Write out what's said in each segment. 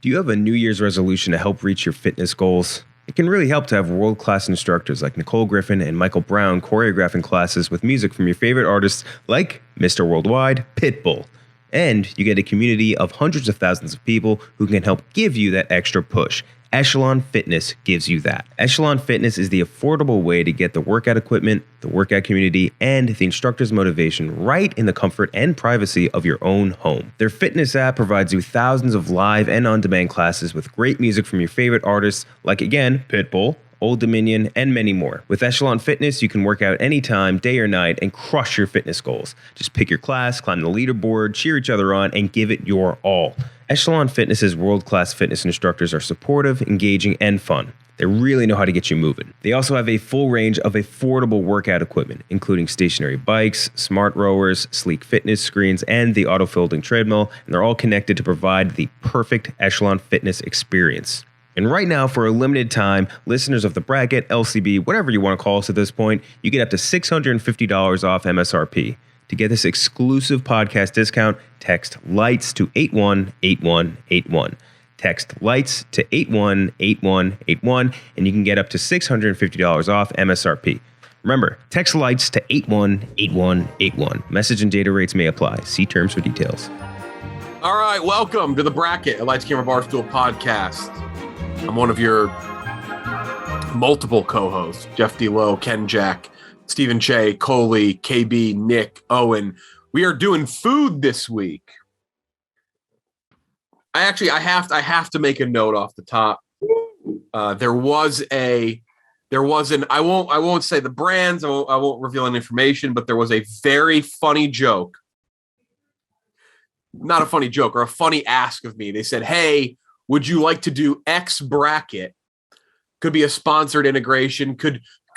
Do you have a New Year's resolution to help reach your fitness goals? It can really help to have world-class instructors like Nicole Griffin and Michael Brown choreographing classes with music from your favorite artists like Mr. Worldwide, Pitbull. And you get a community of hundreds of thousands of people who can help give you that extra push. Echelon Fitness gives you that. Echelon Fitness is the affordable way to get the workout equipment, the workout community, and the instructor's motivation right in the comfort and privacy of your own home. Their fitness app provides you thousands of live and on-demand classes with great music from your favorite artists like, again, Pitbull, Old Dominion, and many more. With Echelon Fitness, you can work out anytime, day or night, and crush your fitness goals. Just pick your class, climb the leaderboard, cheer each other on, and give it your all. Echelon Fitness's world-class fitness instructors are supportive, engaging, and fun. They really know how to get you moving. They also have a full range of affordable workout equipment, including stationary bikes, smart rowers, sleek fitness screens, and the auto-folding treadmill, and they're all connected to provide the perfect Echelon Fitness experience. And right now, for a limited time, listeners of the bracket, LCB, whatever you want to call us at this point, you get up to $650 off MSRP. To get this exclusive podcast discount, text LIGHTS to 818181. Text LIGHTS to 818181, and you can get up to $650 off MSRP. Remember, text LIGHTS to 818181. Message and data rates may apply. See terms for details. All right, welcome to the bracket, a Lights Camera Barstool podcast. I'm one of your multiple co-hosts, Jeff D. Lowe, KenJac, Stephen Cheah, Coley, KB, Mick, Owen. We are doing food this week. I have to make a note off the top. There was an I won't say the brands, I won't reveal any information, but there was a very funny joke. Not a funny joke, or a funny ask of me. They said, "Hey, would you like to do X bracket?" Could be a sponsored integration.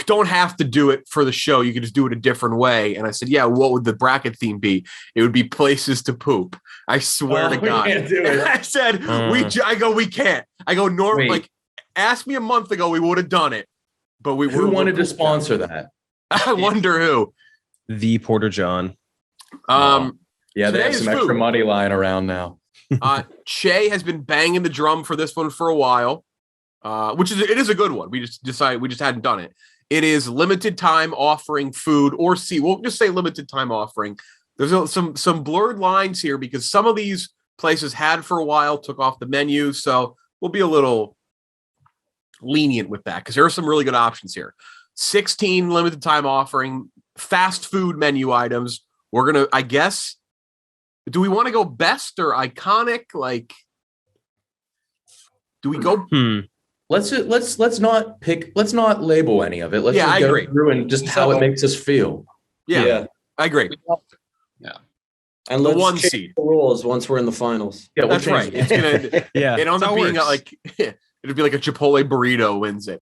Don't have to do it for the show. You could just do it a different way. And I said, "Yeah, what would the bracket theme be?" It would be places to poop. I swear to God. We can't do it. I said, we can't. I go, normal. Like, ask me a month ago, we would have done it. But who wanted to sponsor that? I wonder who. The Porter John. Yeah, they have some extra money lying around now. Cheah has been banging the drum for this one for a while, it is a good one. We just hadn't done it. It is limited time offering food, or we'll just say limited time offering. There's some blurred lines here because some of these places had for a while, took off the menu, so we'll be a little lenient with that because there are some really good options here. 16 limited time offering fast food menu items. We're gonna, I guess. Do we want to go best or iconic? Like, do we go? Let's not label any of it. Let's just go through and just how it makes us feel. Yeah. I agree. Yeah. And the let's seed the rules once we're in the finals. Yeah, that's right. It's gonna it ends up being like it'd be like a Chipotle burrito wins it.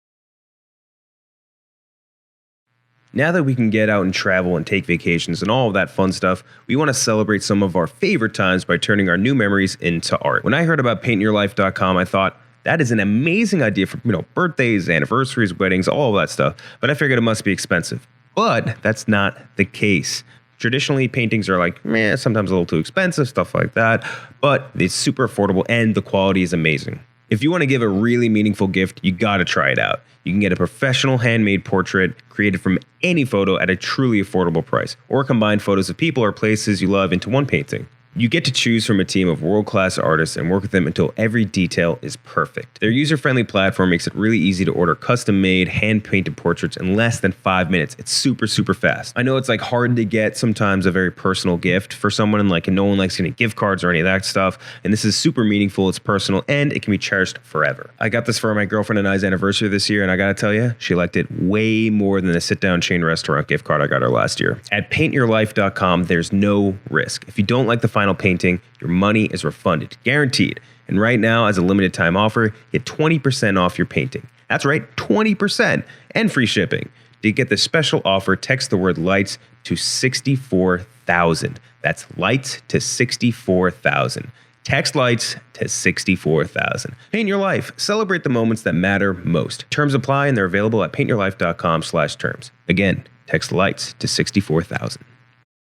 Now that we can get out and travel and take vacations and all of that fun stuff, we want to celebrate some of our favorite times by turning our new memories into art. When I heard about paintyourlife.com, I thought, that is an amazing idea for, birthdays, anniversaries, weddings, all of that stuff. But I figured it must be expensive. But that's not the case. Traditionally, paintings are like, sometimes a little too expensive, stuff like that. But it's super affordable and the quality is amazing. If you want to give a really meaningful gift, you got to try it out. You can get a professional handmade portrait created from any photo at a truly affordable price, or combine photos of people or places you love into one painting. You get to choose from a team of world-class artists and work with them until every detail is perfect. Their user-friendly platform makes it really easy to order custom-made, hand-painted portraits in less than 5 minutes. It's super, super fast. I know it's like hard to get sometimes a very personal gift for someone, and no one likes getting gift cards or any of that stuff. And this is super meaningful, it's personal, and it can be cherished forever. I got this for my girlfriend and I's anniversary this year, and I gotta tell you, she liked it way more than the sit-down chain restaurant gift card I got her last year. At paintyourlife.com, there's no risk. If you don't like the final painting, your money is refunded, guaranteed. And right now, as a limited time offer, get 20% off your painting. That's right, 20% and free shipping. To get this special offer, text the word lights to 64,000. That's lights to 64,000. Text lights to 64,000. Paint your life. Celebrate the moments that matter most. Terms apply and they're available at paintyourlife.com/terms. Again, text lights to 64,000.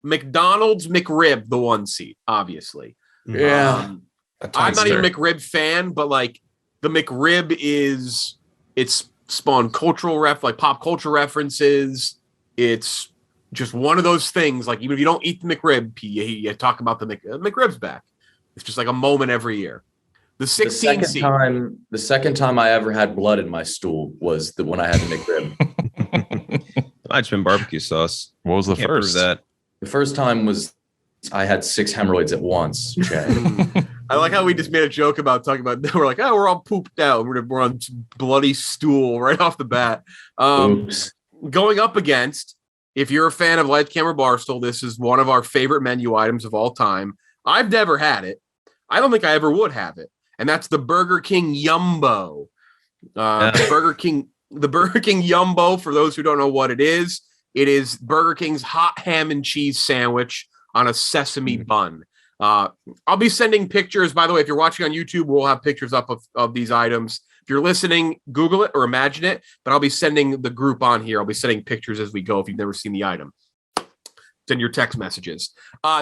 McDonald's McRib, the one seat, obviously. Yeah. I'm not even a McRib fan, but like the McRib it's spawned pop culture references. It's just one of those things. Like even if you don't eat the McRib, you talk about the McRib's back. It's just like a moment every year. The second time I ever had blood in my stool was when I had the McRib. Might have been barbecue sauce. What was the first? That. The first time was I had 6 hemorrhoids at once. I like how we just made a joke about talking about. We're like, oh, we're all pooped out. We're on bloody stool right off the bat. Going up against, if you're a fan of Light Camera Barstool, this is one of our favorite menu items of all time. I've never had it. I don't think I ever would have it. And that's the Burger King Yumbo. The Burger King Yumbo, for those who don't know what it is Burger King's hot ham and cheese sandwich on a sesame bun. I'll be sending pictures. By the way, if you're watching on YouTube, we'll have pictures up of these items. If you're listening, Google it or imagine it. But I'll be sending the group on here. I'll be sending pictures as we go if you've never seen the item. Send your text messages.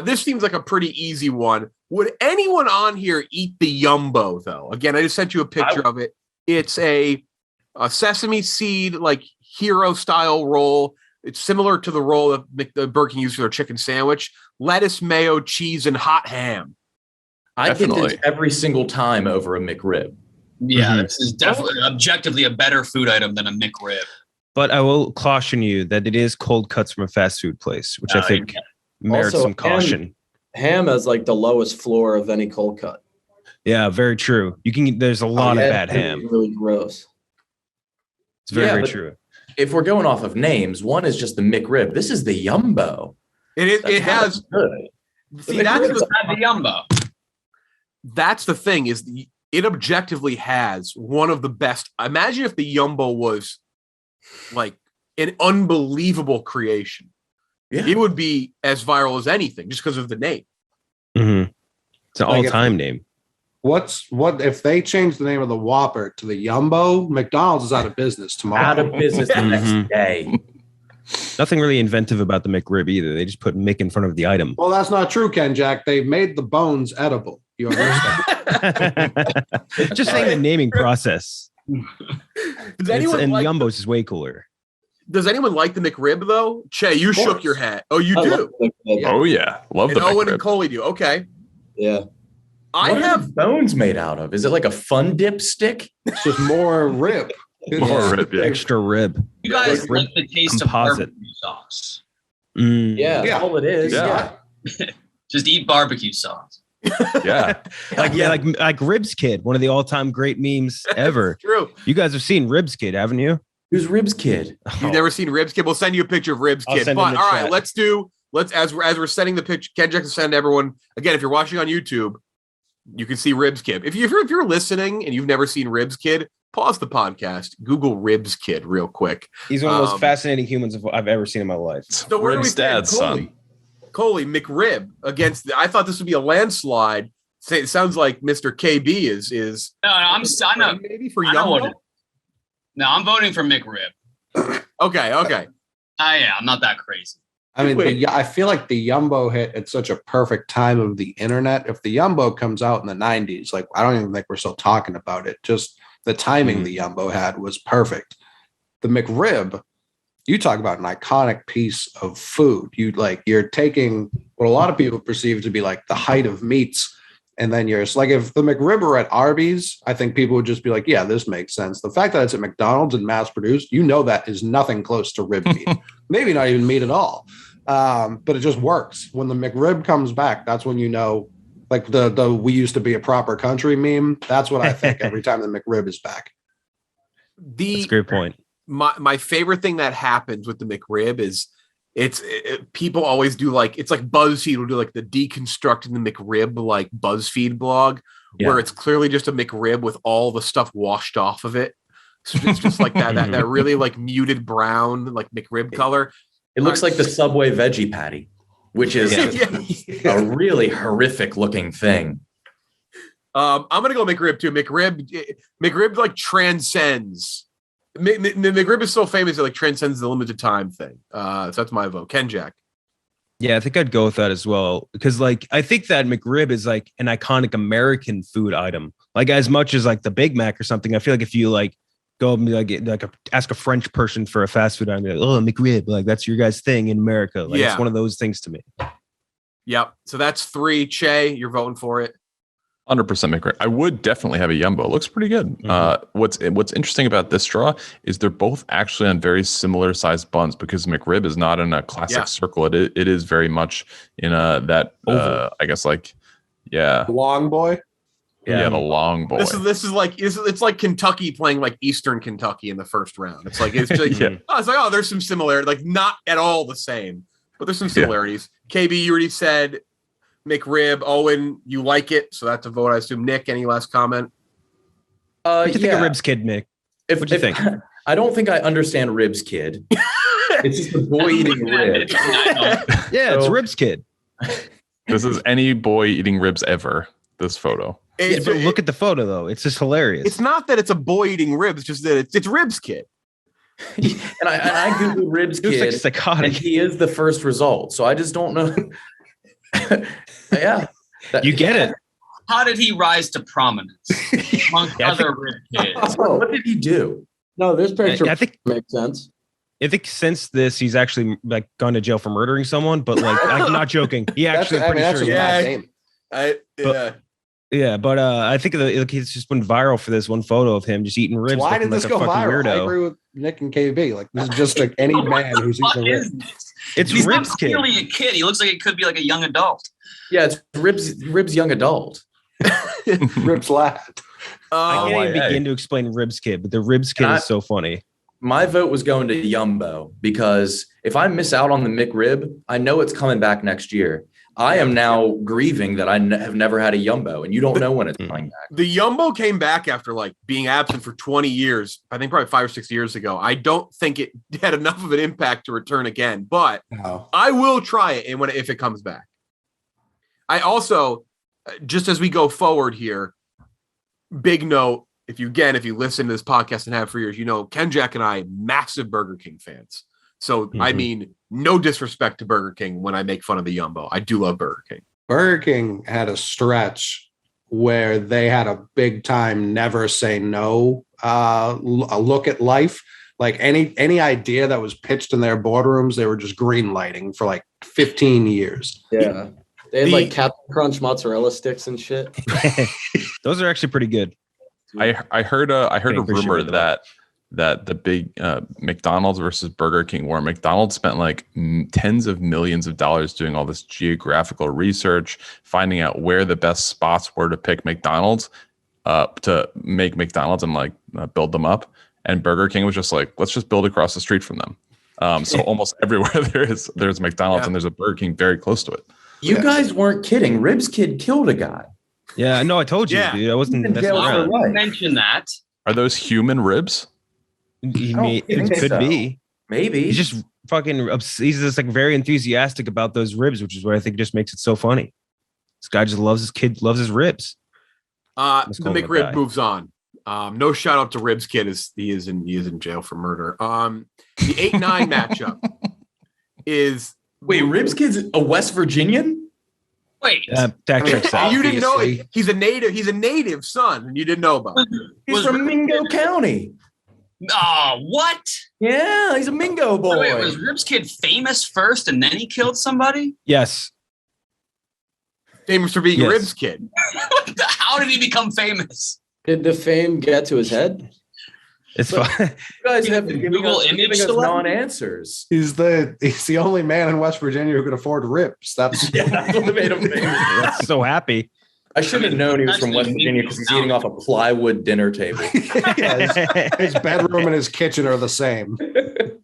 This seems like a pretty easy one. Would anyone on here eat the Yumbo, though? Again, I just sent you a picture of it. It's a sesame seed, like hero style roll. It's similar to the roll that the Burger King uses for their chicken sandwich. Lettuce, mayo, cheese, and hot ham. I get this every single time over a McRib. Yeah, this is definitely objectively a better food item than a McRib. But I will caution you that it is cold cuts from a fast food place, which I think merits also, some caution. Ham has like the lowest floor of any cold cut. Yeah, very true. There's a lot of bad ham. Really gross. It's very true. If we're going off of names, one is just the McRib. This is the Yumbo. It has good. See, that's the Yumbo. That's the thing it objectively has one of the best. Imagine if the Yumbo was like an unbelievable creation. Yeah. It would be as viral as anything just because of the name. Mm-hmm. It's an all-time name. What if they change the name of the Whopper to the Yumbo? McDonald's is out of business tomorrow. Out of business the next day. Nothing really inventive about the McRib either. They just put Mick in front of the item. Well, that's not true, KenJac. They've made the bones edible. You understand? Just saying the naming process. Yumbo's is way cooler. Does anyone like the McRib though? Cheah, you shook your head. Oh, you do? Oh yeah, love the Owen McRib. and Coley do. Okay. Yeah. What are the bones made out of? Is it like a fun dip stick? It's just more rib. Extra rib. You guys like the taste of barbecue sauce? Yeah, that's all it is. Yeah. Just eat barbecue sauce. like Ribs Kid, one of the all-time great memes ever. True. You guys have seen Ribs Kid, haven't you? Who's Ribs Kid? You've never seen Ribs Kid? We'll send you a picture of Ribs Kid. But all right, let's as we're sending the picture, KenJac will send everyone. Again, if you're watching on YouTube, you can see Ribs Kid. If you're listening and you've never seen Ribs Kid, pause the podcast, Google Ribs Kid real quick. He's one of the most fascinating humans I've ever seen in my life. So where Ribs dad's son. Coley, McRib against. I thought this would be a landslide. It sounds like Mr. KB is. No, I'm not. Maybe for Yumbo. No, I'm voting for McRib. Okay. Yeah, I'm not that crazy. I mean, I feel like the Yumbo hit at such a perfect time of the internet. If the Yumbo comes out in the 90s, like I don't even think we're still talking about it. Just the timing the Yumbo had was perfect. The McRib, you talk about an iconic piece of food. You're taking what a lot of people perceive to be like the height of meats. And then you're like, if the McRib were at Arby's, I think people would just be like, yeah, this makes sense. The fact that it's at McDonald's and mass produced, that is nothing close to rib meat. Maybe not even meat at all. But it just works. When the McRib comes back, that's when like the "we used to be a proper country" meme. That's what I think every time the McRib is back. That's a great point. My favorite thing that happens with the McRib is people always do it's like BuzzFeed will do like the deconstructing the McRib like BuzzFeed blog where it's clearly just a McRib with all the stuff washed off of it. So it's just like that really like muted brown like McRib color. It looks like the Subway veggie patty, which is a really horrific looking thing. I'm gonna go McRib too. McRib like transcends. McRib is so famous it like transcends the limited time thing. So that's my vote. KenJac. Yeah, I think I'd go with that as well because, like, I think that McRib is like an iconic American food item. Like, as much as like the Big Mac or something, I feel like if you like go and be ask a French person for a fast food item, like, oh, McRib, like that's your guys' thing in America. Like, it's one of those things to me. Yep. So that's 3. Cheah, you're voting for it. 100% McRib. I would definitely have a Yumbo. It looks pretty good. What's interesting about this straw is they're both actually on very similar sized buns because McRib is not in a classic circle. It is very much in that I guess long boy. Yeah, the long boy. This is like it's like Kentucky playing like Eastern Kentucky in the first round. It's like it's like there's some similarity, like not at all the same, but there's some similarities. KB, you already said McRib. Owen, you like it, so that's a vote, I assume. Nick, any last comment? What do you think of Ribs Kid, Mick? What do you think? I don't think I understand Ribs Kid. It's just a boy eating ribs. It's Ribs Kid. This is any boy eating ribs ever. This photo. But look at the photo though; it's just hilarious. It's not that it's a boy eating ribs; it's just that it's Ribs Kid. and I googled Ribs Kid, like psychotic. And he is the first result. So I just don't know. You get it. How did he rise to prominence among other rib kids? What did he do? No, this picture I think makes sense. I think since this, he's actually like gone to jail for murdering someone. But like, I'm not joking. He actually pretty sure. But I think it's just been viral for this one photo of him just eating ribs. Why did this go viral? Weirdo. I agree with Nick and KB. Like, this is just like any man who's eating ribs. It's He's Ribs not Kid. clearly a kid. He looks like it could be like a young adult. Yeah, it's Ribs young adult. Ribs lad. I can't even begin to explain Ribs Kid, but the Ribs Kid is so funny. My vote was going to Yumbo because if I miss out on the McRib, I know it's coming back next year. I am now grieving that I have never had a Yumbo, and you don't know when it's coming back. The Yumbo came back after like being absent for 20 years. I think probably 5 or 6 years ago. I don't think it had enough of an impact to return again, but I will try it if it comes back. I also, just as we go forward here, big note, if you listen to this podcast and have for years, you know, KenJac and I, massive Burger King fans. So, I mean, no disrespect to Burger King when I make fun of the Yumbo. I do love Burger King. Burger King had a stretch where they had a big time never say no a look at life. Like any idea that was pitched in their boardrooms, they were just green lighting for like 15 years. Yeah. They had like Captain Crunch mozzarella sticks and shit. Those are actually pretty good. I heard a rumor that the big McDonald's versus Burger King war, McDonald's spent like tens of millions of dollars doing all this geographical research, finding out where the best spots were to pick McDonald's to make McDonald's and like build them up. And Burger King was just like, let's just build across the street from them. So almost everywhere there's McDonald's and there's a Burger King very close to it. You guys weren't kidding. Ribs Kid killed a guy. Yeah, no, I told you, dude. I wasn't messing around. Mention that. Are those human ribs? It could be. Maybe. He's just fucking, he's just like very enthusiastic about those ribs, which is what I think just makes it so funny. This guy just loves his ribs. The McRib moves on. No shout out to Ribs Kid as he is in jail for murder. The 8-9 matchup is. Wait, Ribs Kid's a West Virginian? Wait. You didn't know it. He's a native son, and you didn't know about it. He's from Mingo County. Oh, what? Yeah, he's a Mingo boy. Wait, was Ribs Kid famous first and then he killed somebody? Yes. Famous for being Ribs Kid. How did he become famous? Did the fame get to his head? It's fine. You guys have to Google image non-answers. He's the only man in West Virginia who could afford ribs. That's what made him famous. That's so happy. I should have known he was from West Virginia because he's eating off a plywood dinner table. His bedroom and his kitchen are the same. The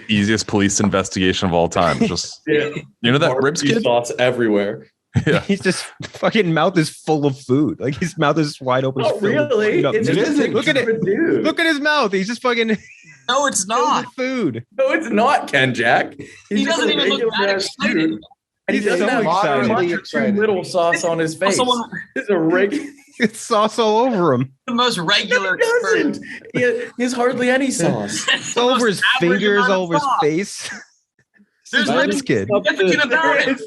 easiest police investigation of all time. Just you know that Ribs Kid sauce everywhere. Yeah. He's just fucking mouth is full of food. Like his mouth is wide open. Oh, really? Look at it. Dude. Look at his mouth. He's just fucking. No, it's not food. No, it's not, KenJac. He doesn't even look that excited. And he doesn't have much or too little sauce on his face. It's a regular. It's sauce all over him. The most regular. He has hardly any sauce. It's all over his fingers, all over his face. There's Ribs Kid. significant about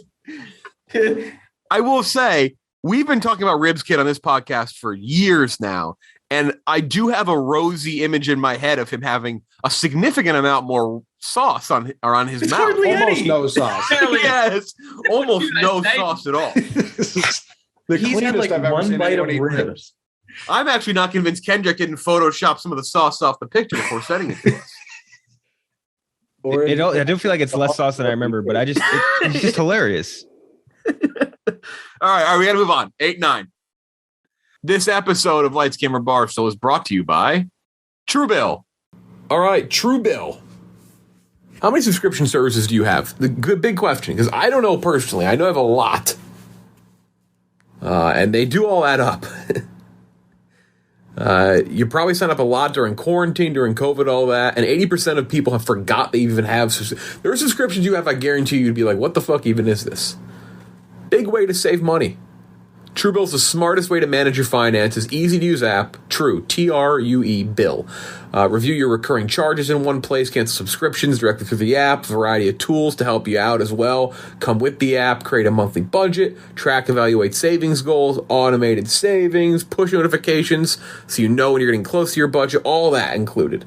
it. I will say, we've been talking about Ribs Kid on this podcast for years now, and I do have a rosy image in my head of him having a significant amount more sauce on his mouth. Almost no sauce. Yes, almost no sauce at all. The He's had cleanest like I've ever one seen bite of anyone eat ribs. I'm actually not convinced KenJac didn't Photoshop some of the sauce off the picture before sending it to us. I do feel like it's less sauce than I remember, but it's just hilarious. All right, we got to move on. 8-9. This episode of Lights Camera Barstool is brought to you by Truebill. All right, Truebill. How many subscription services do you have? The good big question, because I don't know personally. I know I have a lot. And they do all add up. You probably signed up a lot during quarantine, during COVID, all that, and 80% of people have forgot they even have. There are subscriptions you have, I guarantee you'd be like, what the fuck even is this? Big way to save money. Truebill is the smartest way to manage your finances. Easy to use app. True. True Bill. Review your recurring charges in one place. Cancel subscriptions directly through the app. Variety of tools to help you out as well. Come with the app. Create a monthly budget. Track, evaluate savings goals. Automated savings. Push notifications so you know when you're getting close to your budget. All that included.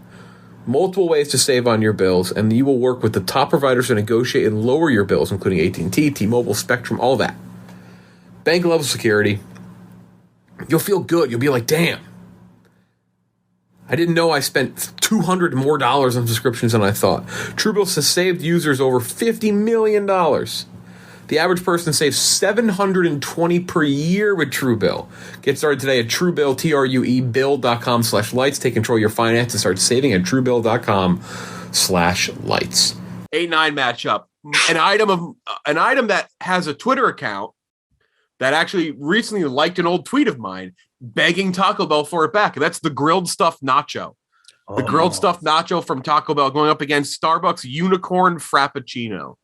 Multiple ways to save on your bills, and you will work with the top providers to negotiate and lower your bills, including AT&T, T-Mobile, Spectrum, all that. Bank level security. You'll feel good. You'll be like, damn. I didn't know I spent $200 more on subscriptions than I thought. Truebill has saved users over $50 million. The average person saves $720 per year with Truebill. Get started today at Truebill, Truebill.com/lights. Take control of your finances. Start saving at Truebill.com/lights. 8-9 matchup. An item that has a Twitter account that actually recently liked an old tweet of mine begging Taco Bell for it back. And that's the grilled stuffed nacho. The grilled stuffed nacho from Taco Bell going up against Starbucks Unicorn Frappuccino.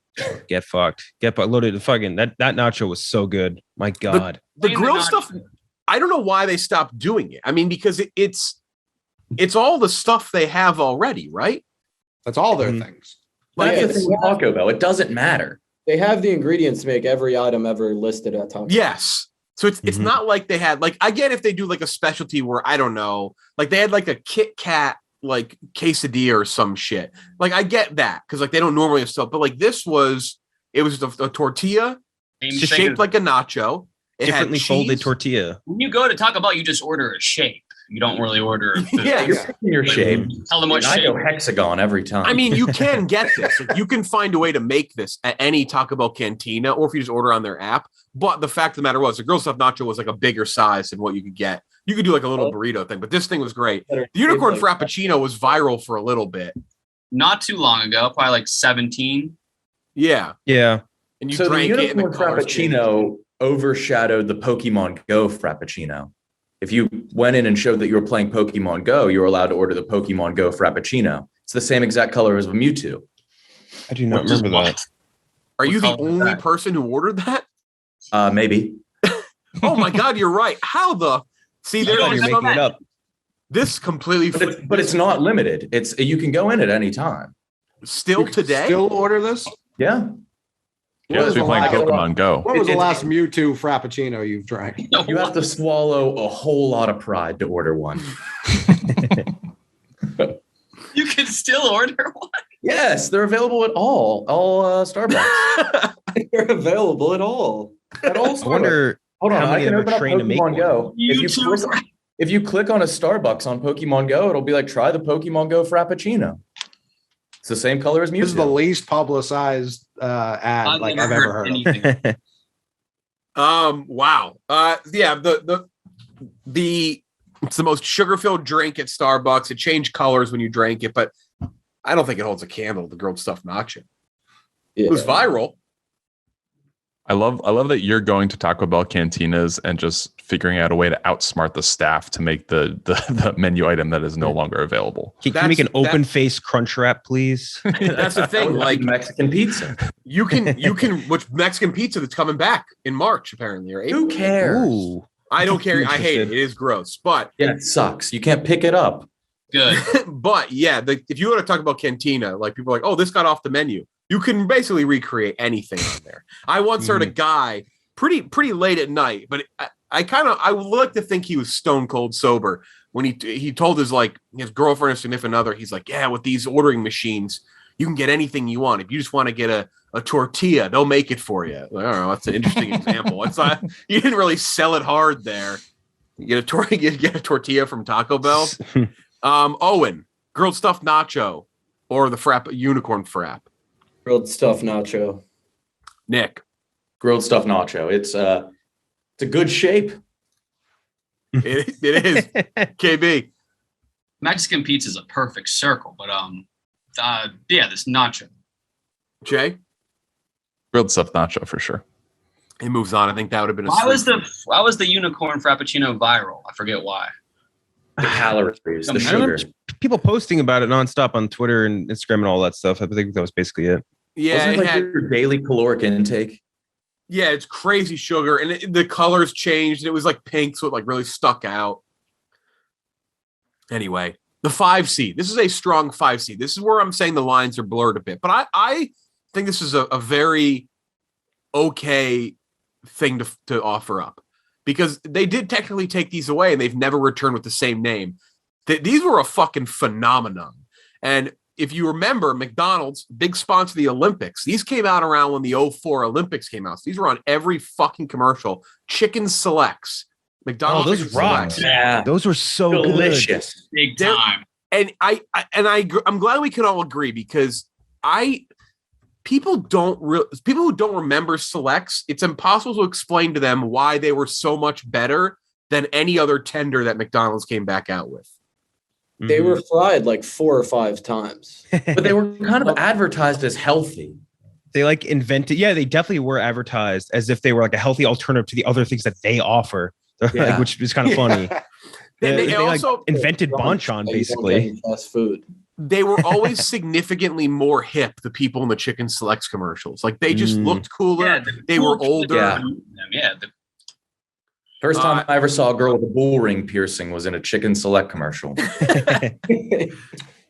Get fucked. Loaded. Fucking that nacho was so good. My God. The grilled stuff, I don't know why they stopped doing it. I mean, because it's all the stuff they have already, right? That's all their things. That's the thing with Taco Bell. It doesn't matter. They have the ingredients to make every item ever listed at Taco Bell. Yes. So it's not like they had, like, I get if they do like a specialty where, I don't know, like they had like a Kit Kat like quesadilla or some shit. Like I get that because like they don't normally have stuff, but like it was a tortilla shaped like a nacho. It differently folded tortilla. When you go to Taco Bell, you just order a shape. You don't really order a food. Yeah, you're picking your shape. Tell them what I shape. go hexagon every time. I mean, you can get this. Like, you can find a way to make this at any Taco Bell cantina, or if you just order on their app. But the fact of the matter was, the grilled stuffed nacho was like a bigger size than what you could get. You could do like a little burrito thing, but this thing was great. The Unicorn Frappuccino was viral for a little bit. Not too long ago, probably like 17. Yeah. Yeah. And you so drank the it. Unicorn Frappuccino overshadowed the Pokemon Go Frappuccino. If you went in and showed that you were playing Pokemon Go, you were allowed to order the Pokemon Go Frappuccino. It's the same exact color as a Mewtwo. I do not remember that. Are you the only person who ordered that? Maybe. Oh my God, you're right. How the... See, you're making it up. This completely... But it's not limited. You can go in at any time. Still today? Still order this? Yeah. Yeah, so we're playing Pokemon Go. What was the last Mewtwo Frappuccino you've drank? You have to swallow a whole lot of pride to order one. You can still order one? Yes, they're available at all Starbucks. They're available at all. At all Starbucks. I wonder Hold on, how many I can of open them up are trained to make Pokemon one. Go. If you click on a Starbucks on Pokemon Go, it'll be like, try the Pokemon Go Frappuccino. It's the same color as Mewtwo. This is the least publicized ad I've ever heard of. Wow. Yeah, it's the most sugar-filled drink at Starbucks. It changed colors when you drank it, but I don't think it holds a candle to the grilled stuffed nacho. Yeah. It was viral. I love that you're going to Taco Bell cantinas and just figuring out a way to outsmart the staff to make the menu item that is no longer available. Can you make an open face crunch wrap, please? That's the thing. Like Mexican pizza. You can which Mexican pizza that's coming back in March apparently or April. Who cares? Ooh. I don't care. I hate it. It is gross, but Yeah, it sucks. You can't pick it up. Good. but yeah, if you want to talk about cantina, like people are like, oh, this got off the menu. You can basically recreate anything on there. I once heard a guy pretty late at night, but I would like to think he was stone cold sober when he told his girlfriend or significant other, he's like, yeah, with these ordering machines, you can get anything you want. If you just want to get a tortilla, they'll make it for you. Like, I don't know. That's an interesting example. It's not, you didn't really sell it hard there. You get a tortilla from Taco Bell. Owen, grilled stuffed nacho or the unicorn frap? Grilled stuffed nacho. Nick. Grilled stuffed nacho. It's a good shape. It is. KB. Mexican pizza is a perfect circle, but this nacho. Jay. Grilled stuffed nacho for sure. It moves on. I think that would have been Why was the unicorn frappuccino viral? I forget why. The calories, the sugar. People posting about it nonstop on Twitter and Instagram and all that stuff. I think that was basically it. Yeah, Wasn't it your daily caloric intake? Yeah, it's crazy sugar, and the colors changed. It was like pink, so it really stuck out. Anyway, the 5 seed. This is a strong 5 seed. This is where I'm saying the lines are blurred a bit, but I think this is a very okay thing to offer up because they did technically take these away, and they've never returned with the same name. These were a fucking phenomenon, and if you remember, McDonald's, big sponsor of the Olympics. These came out around when the 2004 Olympics came out. So these were on every fucking commercial. Chicken Selects. McDonald's. Those rocks. Yeah. Those were so delicious. Good. Big time. And I'm glad we can all agree because people who don't remember Selects, it's impossible to explain to them why they were so much better than any other tender that McDonald's came back out with. They were fried 4 or 5 times. But they were kind of advertised as healthy. They invented. Yeah, they definitely were advertised as if they were a healthy alternative to the other things that they offer, which is kind of funny. they also invented Bonchon, basically. Fast food. They were always significantly more hip, the people in the Chicken Selects commercials. They just looked cooler. Yeah, they were older. Yeah. First time I ever saw a girl with a bull ring piercing was in a Chicken Select commercial. It's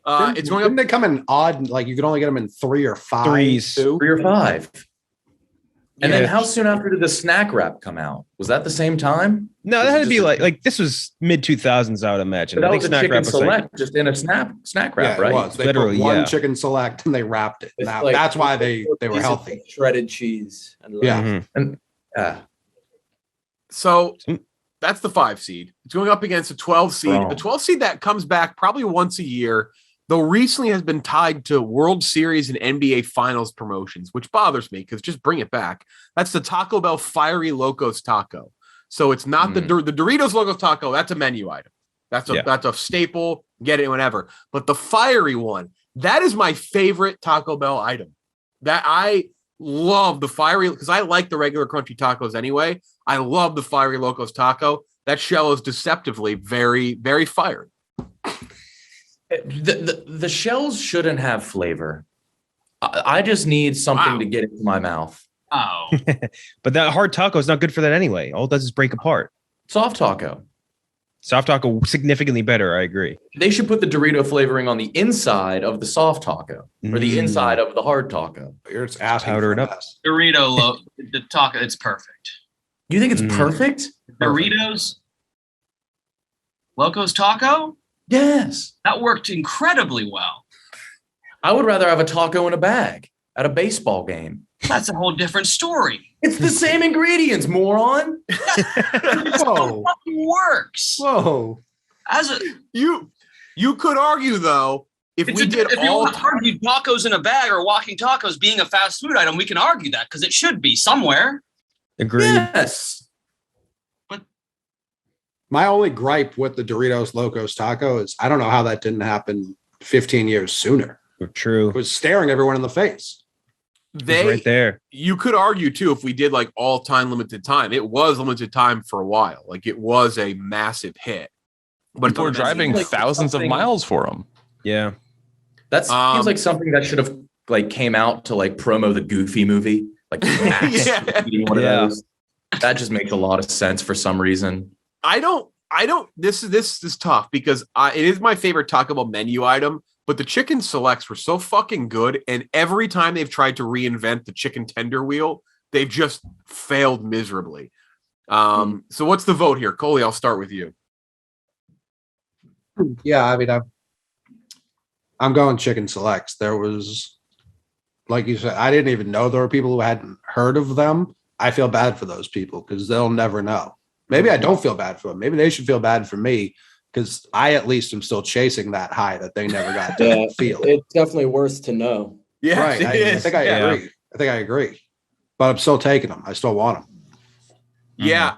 going up. Didn't they come in odd? You could only get them in 3 or 5. 3s. 3 or 5. And then how soon after did the snack wrap come out? Was that the same time? No, that had to be this was mid 2000s, I would imagine. But I think was a snack Chicken wrap was Select just in a snack wrap, right? It was. They Literally, put one Chicken Select and they wrapped it. It's Now, that's why they were healthy. Shredded cheese. And Mm-hmm. And So that's the 5 seed. It's going up against a 12 seed. Wow. A 12 seed that comes back probably once a year, though recently has been tied to World Series and NBA Finals promotions, which bothers me because just bring it back. That's the Taco Bell Fiery Locos Taco. So it's not the Doritos Locos Taco. That's a menu item. That's a staple. Get it whenever. But the fiery one, that is my favorite Taco Bell item. That I love the fiery because I like the regular crunchy tacos anyway. I love the Fiery Locos Taco. That shell is deceptively very, very fired. the shells shouldn't have flavor. I just need something to get into my mouth. Oh. But that hard taco is not good for that anyway. All it does is break apart. Soft taco. Soft taco, significantly better. I agree. They should put the Dorito flavoring on the inside of the soft taco or the inside of the hard taco. You're just asking powder for it up. less. Dorito, the taco, it's perfect. You think it's perfect? Doritos, Locos Taco? Yes. That worked incredibly well. I would rather have a taco in a bag at a baseball game. That's a whole different story. It's the same ingredients, moron. Whoa. It fucking works. Whoa. You could argue though, if you want to argue tacos in a bag or walking tacos being a fast food item, we can argue that because it should be somewhere. Agreed. Yes. But my only gripe with the Doritos Locos Taco is I don't know how that didn't happen 15 years sooner. True. It was staring everyone in the face. Right there. You could argue too, if we did all time limited time, it was limited time for a while. It was a massive hit. But people were driving thousands of miles for them. Yeah. That seems like something that should have came out to promo the Goofy movie. Max eating one of those. That just makes a lot of sense for some reason. I I don't. This is tough because it is my favorite Taco Bell menu item. But the chicken selects were so fucking good, and every time they've tried to reinvent the chicken tender wheel, they've just failed miserably. So what's the vote here, Coley? I'll start with you. Yeah, I mean, I'm going chicken selects. There was, like you said, I didn't even know there were people who hadn't heard of them. I feel bad for those people because they'll never know. Maybe I don't feel bad for them. Maybe they should feel bad for me. Because I at least am still chasing that high that they never got to feel. It's definitely worse to know. Yeah, right. I think I agree. I think I agree. But I'm still taking them. I still want them. Yeah.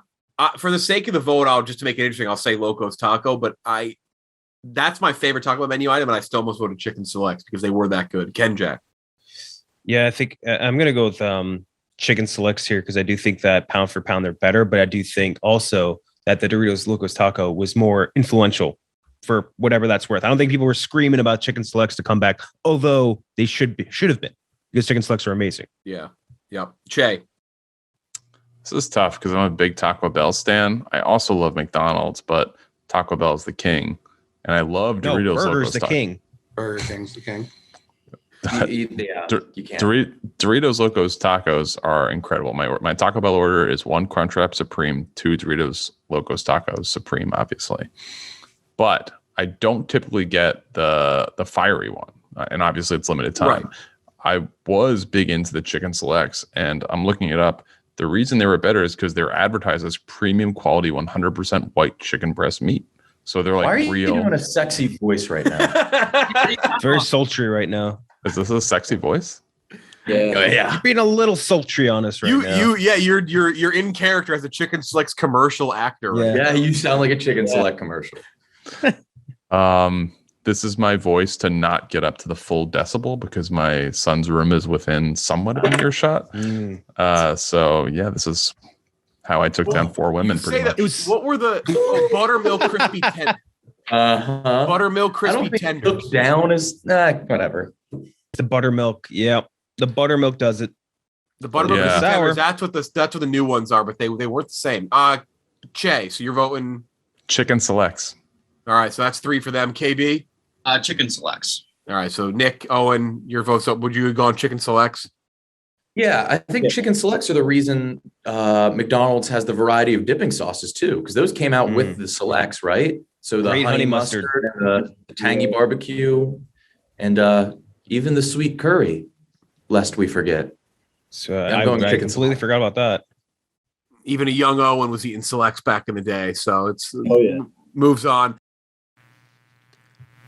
For the sake of the vote, just to make it interesting, I'll say Locos Taco. But that's my favorite Taco Bell menu item, and I still almost voted Chicken Selects because they were that good. KenJac. Yeah, I think I'm going to go with Chicken Selects here because I do think that pound for pound they're better. But I do think also that the Doritos Locos Taco was more influential for whatever that's worth. I don't think people were screaming about Chicken Selects to come back, although they should have been, because Chicken Selects are amazing. Yeah. Yep. Cheah. This is tough because I'm a big Taco Bell stan. I also love McDonald's, but Taco Bell is the king. And I love Doritos Burger's Locos the Taco. king. Burger King's the king. You can't. Doritos Locos Tacos are incredible. My Taco Bell order is 1 Crunchwrap Supreme, 2 Doritos Locos Tacos Supreme, obviously. But I don't typically get the fiery one, and obviously it's limited time. Right. I was big into the Chicken Selects, and I'm looking it up. The reason they were better is because they're advertised as premium quality 100% white chicken breast meat. So they're like Why are you real. doing a sexy voice right now? Very sultry right now. Is this a sexy voice? Yeah. You're being a little sultry on us right now. You're in character as a Chicken Selects commercial actor. Right? Yeah, you sound like a Chicken Select commercial. This is my voice to not get up to the full decibel because my son's room is within somewhat of an earshot. So yeah, this is how I took down 4 women. Pretty much. What were the buttermilk crispy tenders? Buttermilk crispy tenders. Look down is whatever. The buttermilk, yeah, the buttermilk does it. The buttermilk crispy tenders. That's what the new ones are, but they weren't the same. Cheah, so you're voting Chicken Selects. All right, so that's 3 for them. KB. Chicken Selects. All right, so Nick, Owen, your votes up. Would you go on Chicken Selects? Yeah, I think Chicken Selects are the reason McDonald's has the variety of dipping sauces too, because those came out with the Selects, right? So the honey mustard and the tangy barbecue, and even the sweet curry, lest we forget. So I completely forgot about that. Even a young Owen was eating Selects back in the day, so it's moves on.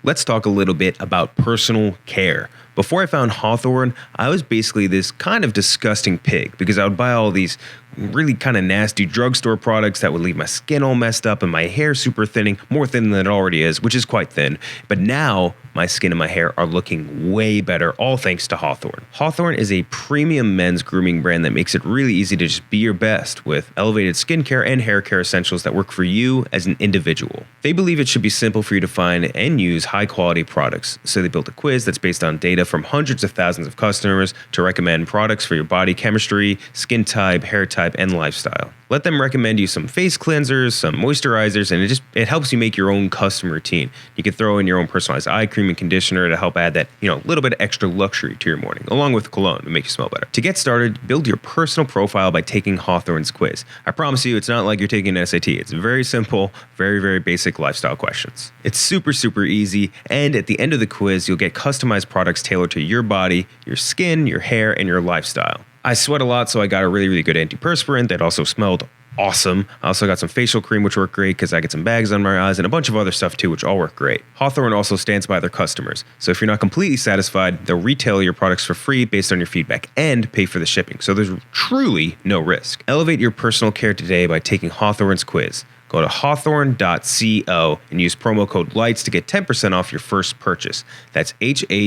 Let's talk a little bit about personal care. Before I found Hawthorne, I was basically this kind of disgusting pig because I would buy all these really kind of nasty drugstore products that would leave my skin all messed up and my hair super thinning, more thin than it already is, which is quite thin. But now my skin and my hair are looking way better, all thanks to Hawthorne. Hawthorne is a premium men's grooming brand that makes it really easy to just be your best with elevated skincare and hair care essentials that work for you as an individual. They believe it should be simple for you to find and use high quality products. So they built a quiz that's based on data from hundreds of thousands of customers to recommend products for your body chemistry, skin type, hair type, and lifestyle. Let them recommend you some face cleansers, some moisturizers, and it helps you make your own custom routine. You can throw in your own personalized eye cream and conditioner to help add that, little bit of extra luxury to your morning, along with cologne to make you smell better. To get started, build your personal profile by taking Hawthorne's quiz. I promise you, it's not like you're taking an SAT. It's very simple, very, very basic lifestyle questions. It's super, super easy, and at the end of the quiz, you'll get customized products tailored to your body, your skin, your hair, and your lifestyle. I sweat a lot, so I got a really, really good antiperspirant that also smelled awesome. I also got some facial cream, which worked great because I get some bags on my eyes and a bunch of other stuff too, which all work great. Hawthorne also stands by their customers. So if you're not completely satisfied, they'll retail your products for free based on your feedback and pay for the shipping. So there's truly no risk. Elevate your personal care today by taking Hawthorne's quiz. Go to hawthorne.co and use promo code LIGHTS to get 10% off your first purchase. That's HAWTHORNE.co,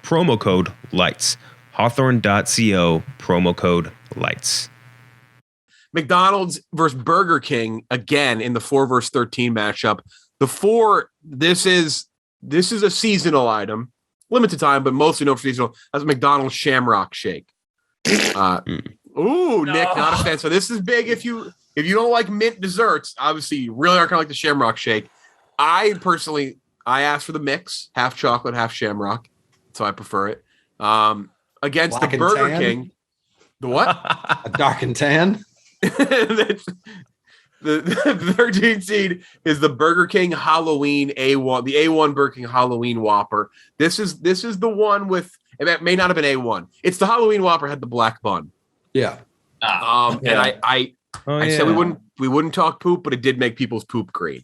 promo code LIGHTS. Hawthorne.co, promo code LIGHTS. McDonald's versus Burger King again in the 4 versus 13 matchup. The 4, this is a seasonal item, limited time, but mostly known for seasonal. That's McDonald's Shamrock Shake. Ooh, Nick, not a fan. So this is big. If you don't like mint desserts, obviously you really aren't gonna like the Shamrock Shake. I asked for the mix, half chocolate, half Shamrock. So I prefer it. Against Black the and Burger tan? King. The what? A dark and tan. The 13 seed is the Burger King Halloween A1, the A1 Burger King Halloween Whopper. This is the one with, it may not have been A1. It's the Halloween Whopper had the black bun. Yeah. And I said we wouldn't talk poop, but it did make people's poop green.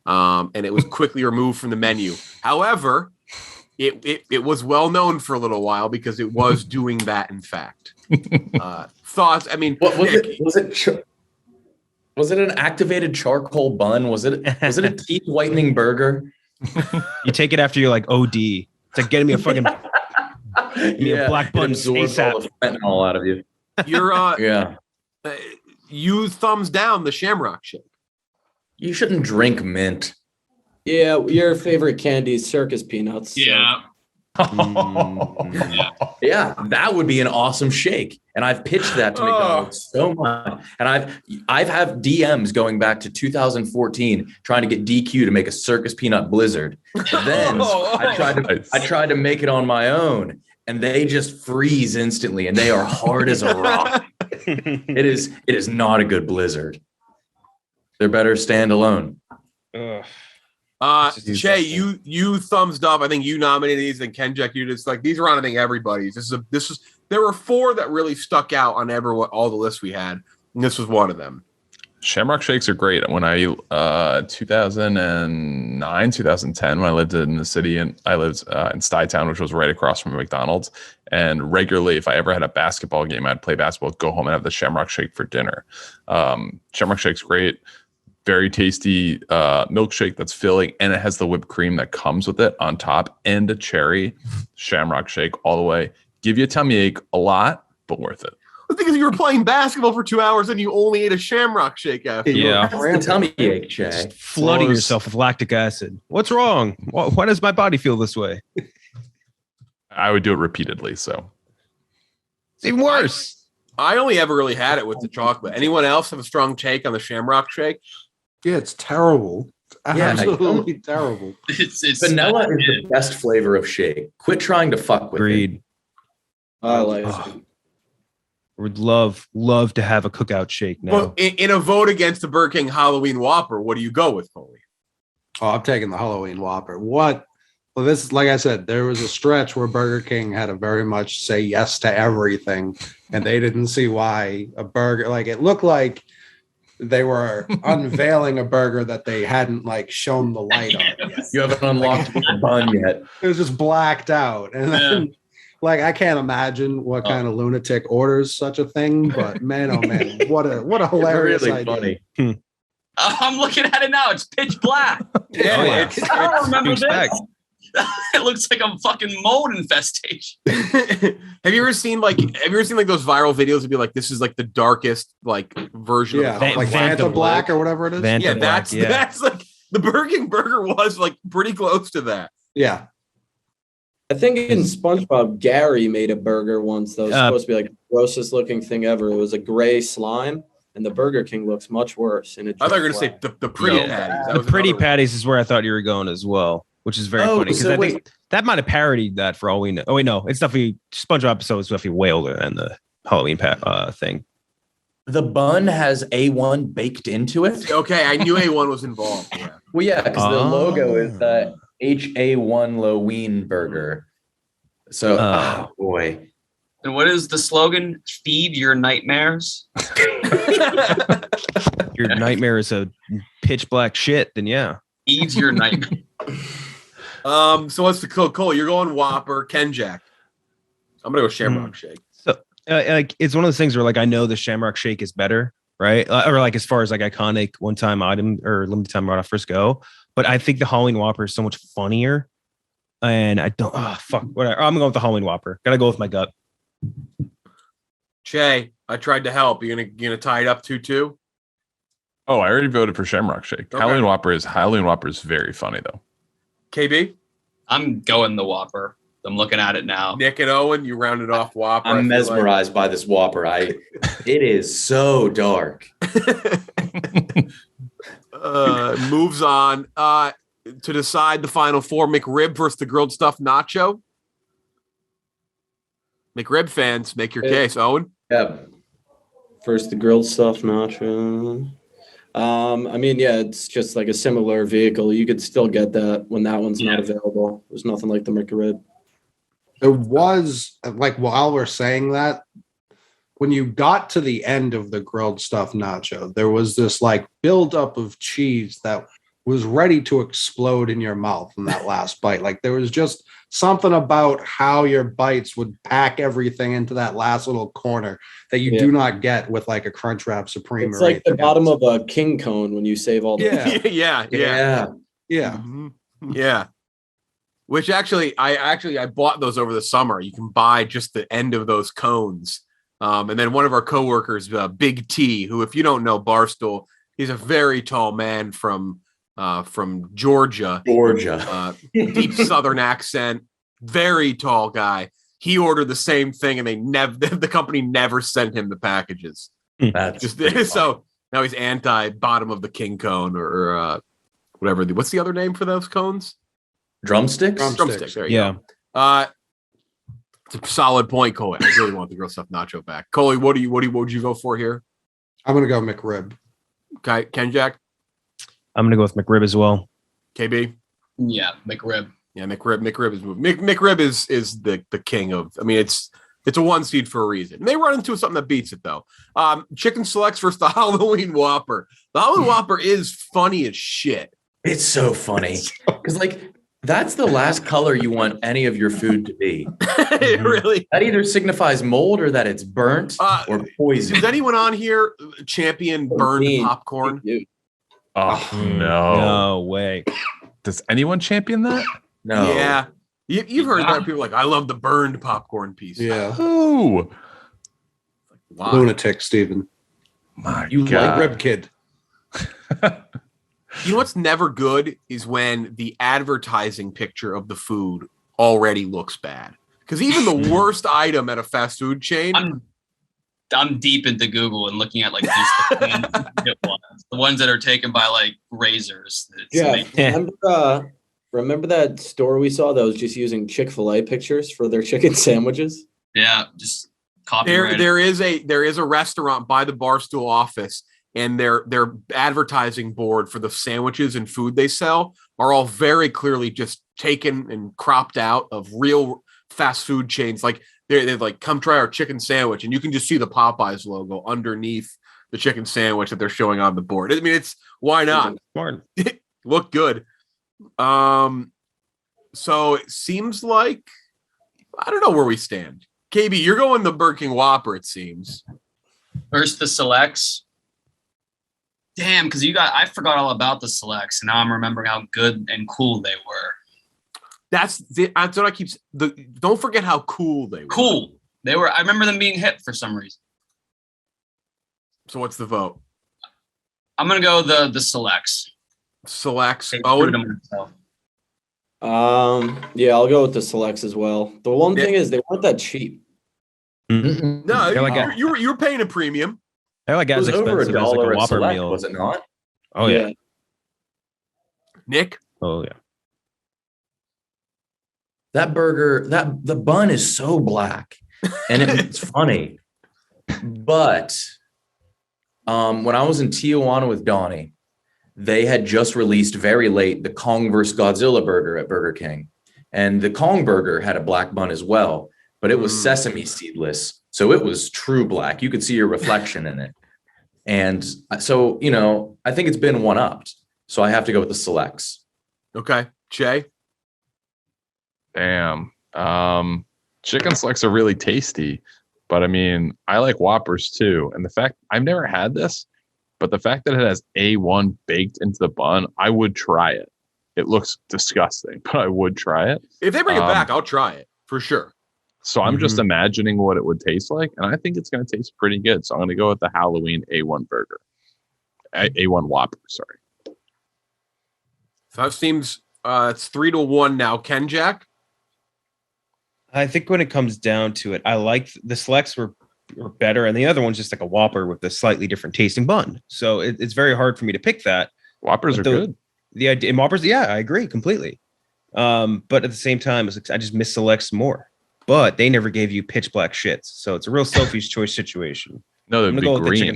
And it was quickly removed from the menu. However, it was well known for a little while because it was doing that. In fact, thoughts. I mean, what was it? Was it an activated charcoal bun? Was it a teeth whitening burger? You take it after you're like OD. It's like getting me a fucking a black bun ASAP. All the fentanyl out of you. You're you thumbs down the Shamrock Shake. You shouldn't drink mint. Yeah, your favorite candy is circus peanuts. Yeah. Yeah, that would be an awesome shake. And I've pitched that to McDonald's so much. And I've have DMs going back to 2014 trying to get DQ to make a circus peanut blizzard. But then I tried to make it on my own, and they just freeze instantly, and they are hard as a rock. It is not a good blizzard. They're better stand alone. Cheah, you thumbs up. I think you nominated these, and KenJac, you just like these are on. I think everybody's. There were 4 that really stuck out on all the lists we had, and this was one of them. Shamrock Shakes are great. When I 2009, 2010, when I lived in the city, and I lived in Stuytown, which was right across from a McDonald's, and regularly, if I ever had a basketball game, I'd play basketball, go home and have the Shamrock Shake for dinner. Shamrock Shake's great. Very tasty milkshake that's filling, and it has the whipped cream that comes with it on top, and a cherry. Shamrock Shake all the way. Give you a tummy ache a lot, but worth it. The thing is, you were playing basketball for 2 hours and you only ate a Shamrock Shake after. Yeah. The tummy ache, Cheah. Flooding yourself with lactic acid. What's wrong? Why does my body feel this way? I would do it repeatedly, so. It's even worse. I only ever really had it with the chocolate. Anyone else have a strong take on the Shamrock Shake? Yeah, it's terrible. It's absolutely terrible. It's Vanilla is the best flavor of shake. Quit trying to fuck with Agreed. it. I like it. Would love to have a cookout shake now. Well, in a vote against the Burger King Halloween Whopper, what do you go with, Coley? Oh, I'm taking the Halloween Whopper. What? Well, this, like I said, there was a stretch where Burger King had to very much say yes to everything, and they didn't see why a burger, like it looked like they were unveiling a burger that they hadn't like shown the light on yet. You haven't unlocked the bun yet. It was just blacked out. And then like I can't imagine what kind of lunatic orders such a thing, but man, oh man, what a hilarious It's really idea. funny. I'm looking at it now. It's pitch black. Yeah, I don't remember this. Expect. It looks like a fucking mold infestation. Have you ever seen like those viral videos that'd be like, this is like the darkest like version Yeah, of like Vanta Vanta Black or whatever it is. Vanta yeah, Black, that's like the Burger King burger was like pretty close to that. Yeah. I think in SpongeBob, Gary made a burger once that was supposed to be like the grossest looking thing ever. It was a gray slime, and the Burger King looks much worse. And I thought you were gonna say the pretty patties. That The was pretty another one. patties is where I thought you were going as well, which is very funny because so I think that might have parodied that for all we know. Oh wait, no, it's definitely SpongeBob episode is definitely way older than the Halloween thing. The bun has A1 baked into it. Okay, I knew A1 was involved. Yeah. Well, yeah, because the logo is the HA1 Loween burger. So, oh boy. And what is the slogan? Feed your nightmares. Your nightmare is a pitch black shit. Then yeah, Feed your nightmare. So what's the Cole? You're going Whopper, KenJac. I'm gonna go Shamrock Shake. So like it's one of those things where like I know the Shamrock Shake is better, right? Or like as far as like iconic one time item or limited time right off first go, but I think the Halloween Whopper is so much funnier. And I don't. Oh fuck! Whatever. I'm going with the Halloween Whopper. Gotta go with my gut. Cheah, I tried to help. You gonna tie it up 2-2? Oh, I already voted for Shamrock Shake. Okay. Halloween Whopper is very funny though. KB. I'm going the Whopper. I'm looking at it now. Nick and Owen, you rounded off Whopper. I'm mesmerized by this Whopper. It is so dark. Moves on to decide the final four: McRib versus the grilled stuffed nacho. McRib fans, make your case. Owen? Yeah. First, the grilled stuff nacho. I mean, yeah, it's just like a similar vehicle. You could still get that when that one's not available. There's nothing like the McRib. It was like, while we're saying that, when you got to the end of the grilled stuffed nacho, there was this like buildup of cheese that was ready to explode in your mouth in that last bite. Like there was just something about how your bites would pack everything into that last little corner that you do not get with like a Crunchwrap Supreme. It's like the bottom of a king cone when you save all the yeah. Mm-hmm. Yeah. Which actually I bought those over the summer. You can buy just the end of those cones. And then one of our coworkers, Big T, who, if you don't know Barstool, he's a very tall man from Georgia. Deep Southern accent, very tall guy. He ordered the same thing, and the company never sent him the packages. That's just so now he's anti bottom of the king cone or whatever. What's the other name for those cones? Drumsticks. There you go. It's a solid point, Coley. I really want the grilled stuffed nacho back. Coley, what would you vote for here? I'm gonna go McRib. Okay, KenJac. I'm gonna go with McRib as well. KB. Yeah, McRib. Yeah, McRib is McRib is the king of. I mean, it's a one seed for a reason. And they run into something that beats it though. Chicken selects versus the Halloween Whopper. The Halloween Whopper is funny as shit. It's so funny because that's the last color you want any of your food to be. It really. That either signifies mold or that it's burnt or poison. Does anyone on here champion burned popcorn? Oh no! No way. Does anyone champion that? No. Yeah, you've heard that people like, I love the burned popcorn piece. Yeah. Ooh. Wow. Lunatic, Steven. My You God. Rib kid. You know what's never good is when the advertising picture of the food already looks bad. Because even the worst item at a fast food chain. I'm deep into Google and looking at like the ones that are taken by like razors. Remember that store we saw that was just using Chick-fil-A pictures for their chicken sandwiches? Yeah, just copyright. There is a restaurant by the Barstool office, and their advertising board for the sandwiches and food they sell are all very clearly just taken and cropped out of real fast food chains. Like they're like, come try our chicken sandwich, and you can just see the Popeyes logo underneath the chicken sandwich that they're showing on the board. I mean, it's why not? Smart. Look good. So it seems like I don't know where we stand. KB, you're going the Burger King Whopper, it seems. First the selects. Damn, because I forgot all about the selects, and now I'm remembering how good and cool they were. That's what I keep. Don't forget how cool they were. Cool. They were. I remember them being hit for some reason. So what's the vote? I'm gonna go the selects. Selects. Owen. Yeah, I'll go with the selects as well. The one thing is they weren't that cheap. Mm-hmm. No, you were paying a premium. They're like as expensive as like a Whopper meal. Was it not? Oh yeah. Nick? Oh yeah. That burger, the bun is so black, and it's funny. But when I was in Tijuana with Donnie, they had just released very late the Kong vs. Godzilla burger at Burger King. And the Kong burger had a black bun as well, but it was sesame seedless. So it was true black. You could see your reflection in it. And so, I think it's been one-upped. So I have to go with the selects. Okay. Cheah? Damn. Chicken selects are really tasty, but I mean, I like Whoppers too. And the fact I've never had this, but the fact that it has A1 baked into the bun, I would try it. It looks disgusting, but I would try it. If they bring it back, I'll try it for sure. So I'm just imagining what it would taste like, and I think it's going to taste pretty good. So I'm going to go with the Halloween A1 burger, A1 Whopper. Sorry. So that seems it's 3-1 now. KenJac? I think when it comes down to it, I like the selects were better, and the other one's just like a Whopper with a slightly different tasting bun. So it's very hard for me to pick that. Whoppers are good. The idea in Whoppers, yeah, I agree completely. But at the same time, I just miss selects more. But they never gave you pitch black shits, so it's a real Sophie's choice situation. No, they'd be green.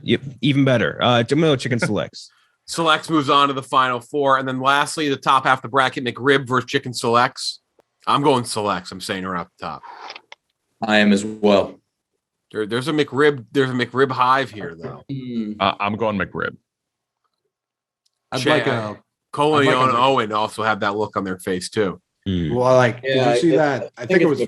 Yep, even better. I'm gonna go chicken selects. Selects moves on to the final four, and then lastly, the top half of the bracket: McRib versus chicken selects. I'm going selects. I'm saying right off the top. I am as well. There's a McRib. There's a McRib hive here, though. I'm going McRib. I'd like a Coley and Owen also have that look on their face too. Well, like, did you see that? I think it was.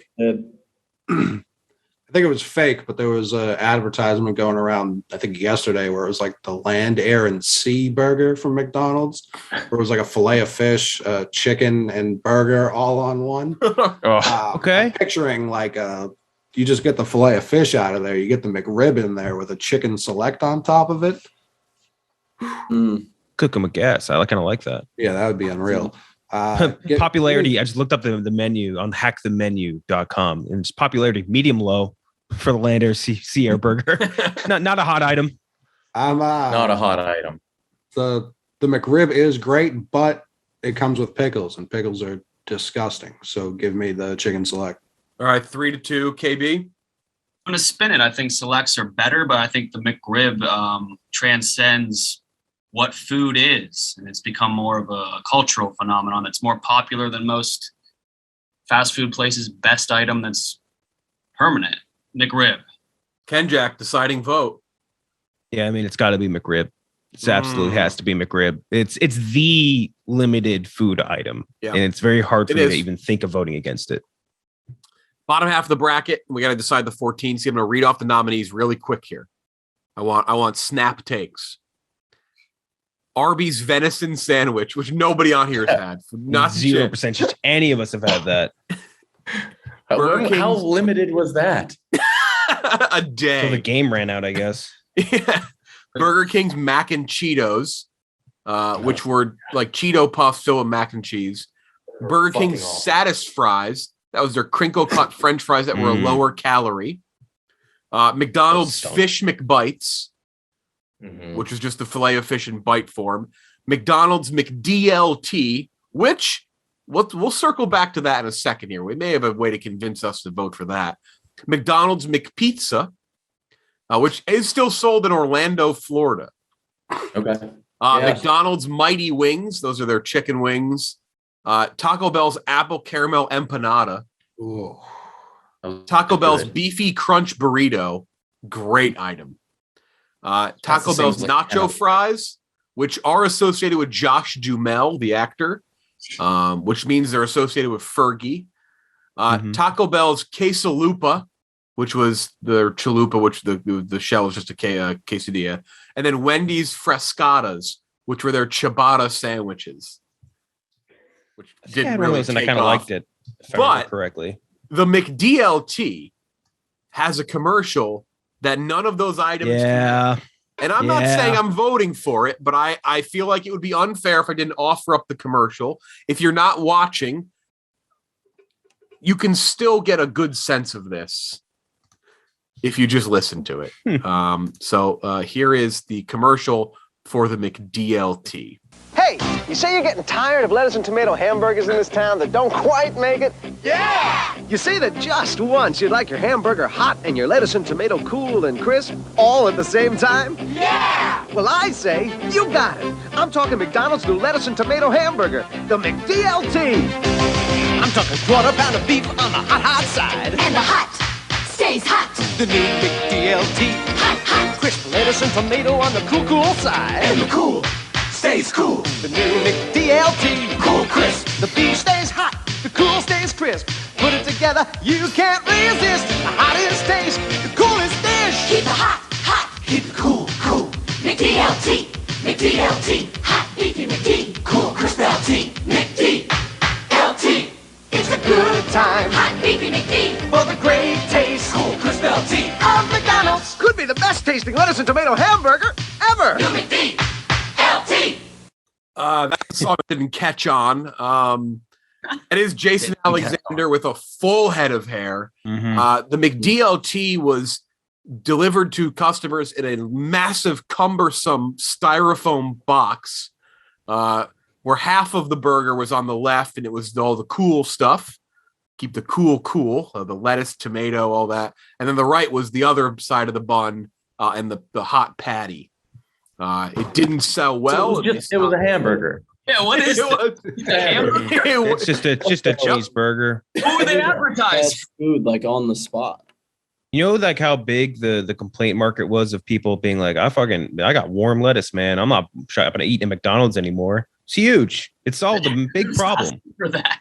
I think it was fake, but there was an advertisement going around, I think yesterday, where it was like the land, air, and sea burger from McDonald's. Where it was like a fillet of fish, chicken, and burger all on one. Okay. I'm picturing like you just get the fillet of fish out of there. You get the McRib in there with a chicken select on top of it. Cook them a gas. I kind of like that. Yeah, that would be unreal. Popularity. I just looked up the menu on hackthemenu.com, and it's popularity medium low for the land, air, sea air burger. not a hot item. Not a hot item. The McRib is great, but it comes with pickles, and pickles are disgusting. So give me the chicken select. All right, 3-2, KB. I'm going to spin it. I think selects are better, but I think the McRib transcends what food is, and it's become more of a cultural phenomenon. It's more popular than most fast food places. Best item that's permanent. McRib. KenJac, deciding vote. Yeah, I mean, it's got to be McRib. It absolutely has to be McRib. It's the limited food item, and it's very hard for me to even think of voting against it. Bottom half of the bracket, we got to decide the 14. So I'm going to read off the nominees really quick here. I want snap takes. Arby's venison sandwich, which nobody on here has had. Not 0%. Any of us have had that. How limited was that? A day. So the game ran out, I guess. Yeah. Burger King's mac and Cheetos, which were like Cheeto puffs filled with mac and cheese. Burger King's Satis fries. That was their crinkle cut French fries that were a lower calorie. McDonald's Fish McBites, which was just the filet of fish in bite form. McDonald's McDLT, which we'll circle back to that in a second here. We may have a way to convince us to vote for that. McDonald's McPizza, which is still sold in Orlando, Florida. Okay. McDonald's Mighty Wings. Those are their chicken wings. Taco Bell's Apple Caramel Empanada. Ooh. Taco Bell's Beefy Crunch Burrito. Great item. Taco Bell's Nacho Fries, which are associated with Josh Duhamel, the actor, which means they're associated with Fergie. Taco Bell's Quesalupa, which was the chalupa, which the shell was just a quesadilla. And then Wendy's Frescatas, which were their ciabatta sandwiches. Which didn't really take I kind of liked it, if I remember correctly. The McDLT has a commercial that none of those items can. And I'm not saying I'm voting for it, but I feel like it would be unfair if I didn't offer up the commercial. If you're not watching, you can still get a good sense of this if you just listen to it. So here is the commercial for the McDLT. Hey, you say you're getting tired of lettuce and tomato hamburgers in this town that don't quite make it? Yeah! You say that just once you'd like your hamburger hot and your lettuce and tomato cool and crisp all at the same time? Yeah! Well, I say you got it. I'm talking McDonald's new lettuce and tomato hamburger, the McDLT. I'm talking quarter pound of beef on the hot side. And the hot stays hot. The new McDLT. Hot, hot. Crisp lettuce and tomato on the cool side. And the cool stays cool. The new McDLT. Cool crisp. The beef stays hot, the cool stays crisp. Put it together, you can't resist. The hottest taste, the coolest dish. Keep it hot, hot. Keep it cool, cool. McDLT, McDLT. Hot beefy McD. Cool crisp LT. McDLT. It's a good time. Hot beefy McD. For the great taste. Cool crisp LT. Of McDonald's. Could be the best tasting lettuce and tomato hamburger ever. New McD. LT. That song didn't catch on. It is Jason Alexander with a full head of hair. Mm-hmm. The McDLT was delivered to customers in a massive, cumbersome styrofoam box, where half of the burger was on the left, and it was all the cool stuff. Keep the cool, the lettuce, tomato, all that. And then the right was the other side of the bun and the hot patty. It didn't sell well. So it was a hamburger. Yeah, what is it? A hamburger? It's just a cheeseburger. What were they advertised? Fast food, like on the spot. You know, like how big the complaint market was of people being like, I got warm lettuce, man. I'm not shopping to eat at McDonald's anymore. It's huge. It solved a big problem. For that.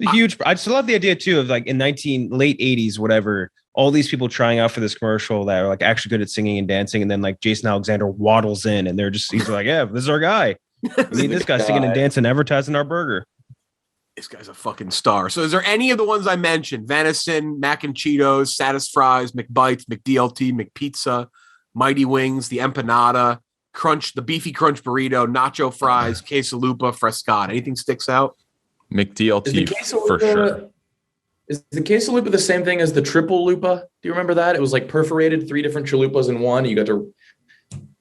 It's huge. I just love the idea too of like in late 80s, whatever, all these people trying out for this commercial that are like actually good at singing and dancing. And then like Jason Alexander waddles in and he's like, yeah, this is our guy. We need this guy singing and dancing, advertising our burger. This guy's a fucking star. So is there any of the ones I mentioned? Venison, mac and Cheetos, Satisfries, McBites, McDLT, McPizza, Mighty Wings, the Empanada, Crunch, the Beefy Crunch Burrito, Nacho Fries, Quesalupa, Frescata. Anything sticks out? McDLT for sure. Is the quesalupa the same thing as the triple lupa? Do you remember that? It was like perforated 3 different chalupas in one. You got to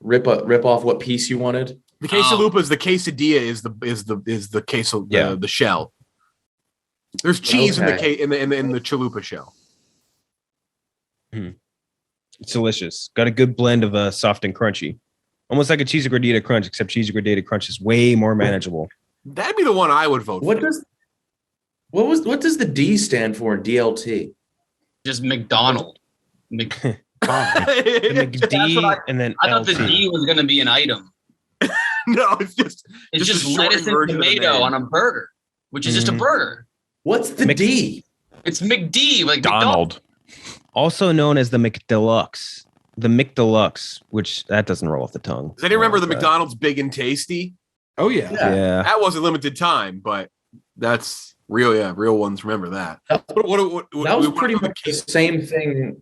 rip off what piece you wanted. The quesalupa is the quesadilla is the queso the shell. There's cheese in the chalupa shell. It's delicious. Got a good blend of soft and crunchy. Almost like a cheesy gordita crunch, except cheesy gordita crunch is way more manageable. That'd be the one I would vote for. What does the D stand for in DLT? Just McDonald. The McD and then I thought LT. the D was going to be an item. No, it's just lettuce and tomato on a burger, which is just a burger. What's the D? It's McD, like Donald. Also known as the McDeluxe. The McDeluxe, which that doesn't roll off the tongue. Does anyone remember the McDonald's Big and Tasty? Oh yeah. That wasn't limited time, but that's real. Yeah, real ones remember that. That was pretty much the same thing.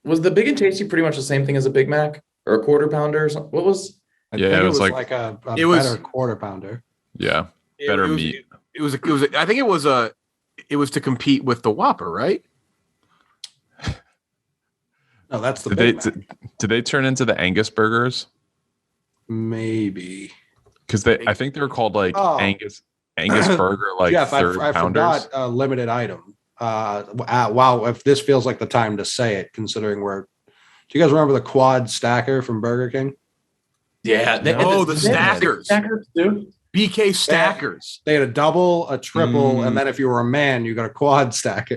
Was the Big and Tasty pretty much the same thing as a Big Mac or a quarter pounder or something? What was? I think it was like a better quarter pounder. Yeah, better meat. It was. I think it was to compete with the Whopper, right? No, that's the. Did they turn into the Angus burgers? Maybe. Because I think they were called like Angus burger, like Jeff, third I pounders. forgot a limited item. Wow, if this feels like the time to say it, considering do you guys remember the quad stacker from Burger King? Yeah. The stackers. Stackers too. BK stackers. They had a double, a triple, and then if you were a man, you got a quad stacker.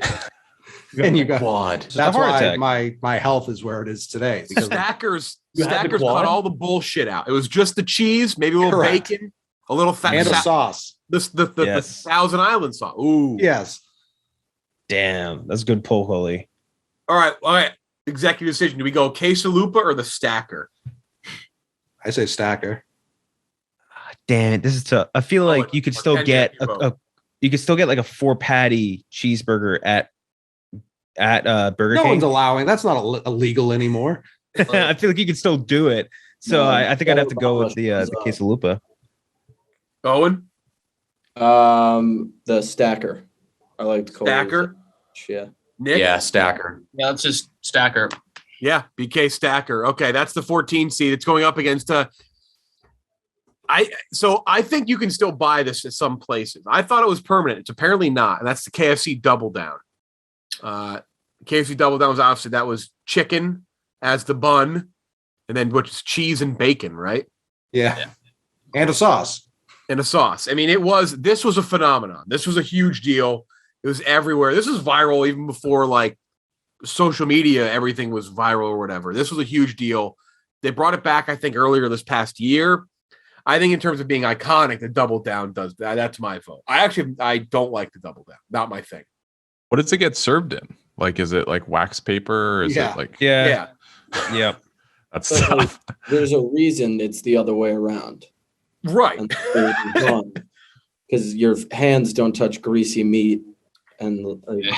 And you got quad. That's why my health is where it is today. Because stackers cut all the bullshit out. It was just the cheese, maybe a little bacon, a little fat and a sauce. The Thousand Island sauce. Ooh. Yes. Damn, that's a good pull, Coley. All right. Executive decision. Do we go Quesalupa or the stacker? I say stacker. Damn it, this is tough. I feel like you could still get like a 4-patty cheeseburger at Burger King. No one's allowing. That's not illegal anymore. I feel like you could still do it. So I think I'd have to go with the Quesalupa. Owen? The stacker. I like the stacker. Yeah. Nick? Yeah, stacker. Yeah, it's just stacker. Yeah, BK stacker. Okay, that's the 14 seed. It's going up against I think you can still buy this at some places. I thought it was permanent. It's apparently not, and that's the KFC Double Down. KFC Double Down was obviously that was chicken as the bun, and then which is cheese and bacon, right? Yeah. And a sauce. I mean, this was a phenomenon. This was a huge deal. It was everywhere. This was viral even before like social media, everything was viral or whatever. This was a huge deal. They brought it back, I think, earlier this past year. I think in terms of being iconic, the Double Down does that. That's my vote. I don't like the Double Down. Not my thing. What does it get served in? Like, is it like wax paper? Or is it like yeah. That's But, tough. There's a reason it's the other way around. Right. Because your hands don't touch greasy meat. And It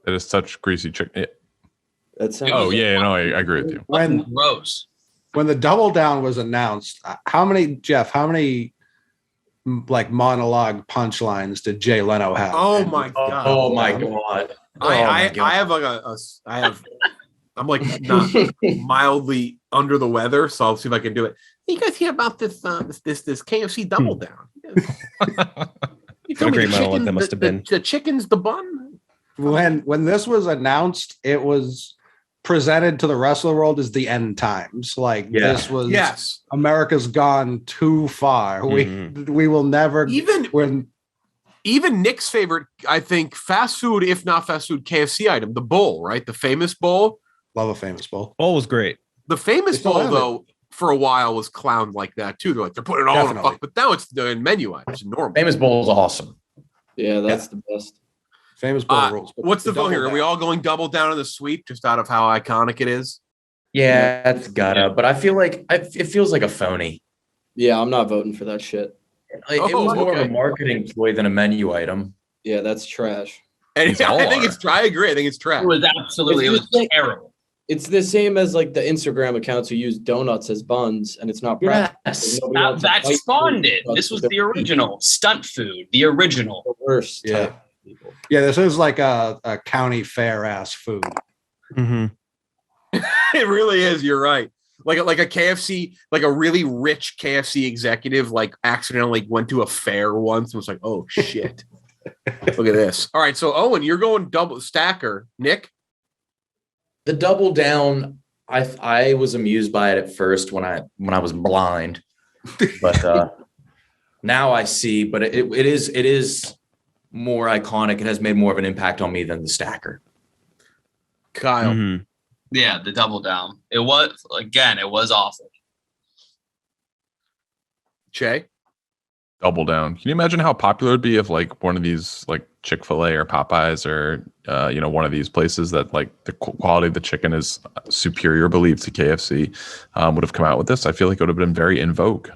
is such greasy chicken. Yeah. that's I agree with you. Gross. When the Double Down was announced, how many like monologue punchlines did Jay Leno have? Oh my god! Oh my god! I'm like not mildly under the weather, so I'll see if I can do it. You guys hear about this KFC Double Down? You told me great monologue that must have been. The chicken's the bun. When this was announced, it was presented to the rest of the world as the end times. Like this was America's gone too far. We will never even Nick's favorite, I think, fast food, if not fast food, KFC item, the bowl, right? The famous bowl. Love a famous bowl. Bowl was great. The famous bowl, though, for a while was clowned like that too. They're like they're putting it all in a fuck, but now it's the menu item. It's normal. Famous bowl is awesome. Yeah, that's the best. Famous bowl rules. What's the vote here? Are we all going double down on the sweep just out of how iconic it is? Yeah, that's gotta. But I feel like it feels like a phony. Yeah, I'm not voting for that shit. It was more of a marketing ploy than a menu item. Yeah, that's trash. And I think it's. I agree. I think it's trash. It was absolutely. It was terrible. It's the same as like the Instagram accounts who use donuts as buns, and it's not practical. Yes. That spawned it. This was the original stunt food. The original. The worst. Yeah. Yeah, this is like a county fair ass food. Mm-hmm. It really is. You're right. Like a KFC, like a really rich KFC executive, like accidentally went to a fair once and was like, "Oh shit, look at this." All right, so Owen, you're going double stacker. Nick, the double down. I was amused by it at first when I was blind, but now I see. But it is more iconic. It has made more of an impact on me than the stacker. Kyle. Mm-hmm. Yeah, the double down. It was awful. Cheah. Double down. Can you imagine how popular it'd be if like one of these like Chick-fil-A or Popeyes or one of these places that like the quality of the chicken is superior, believed, to KFC would have come out with this? I feel like it would have been very in vogue.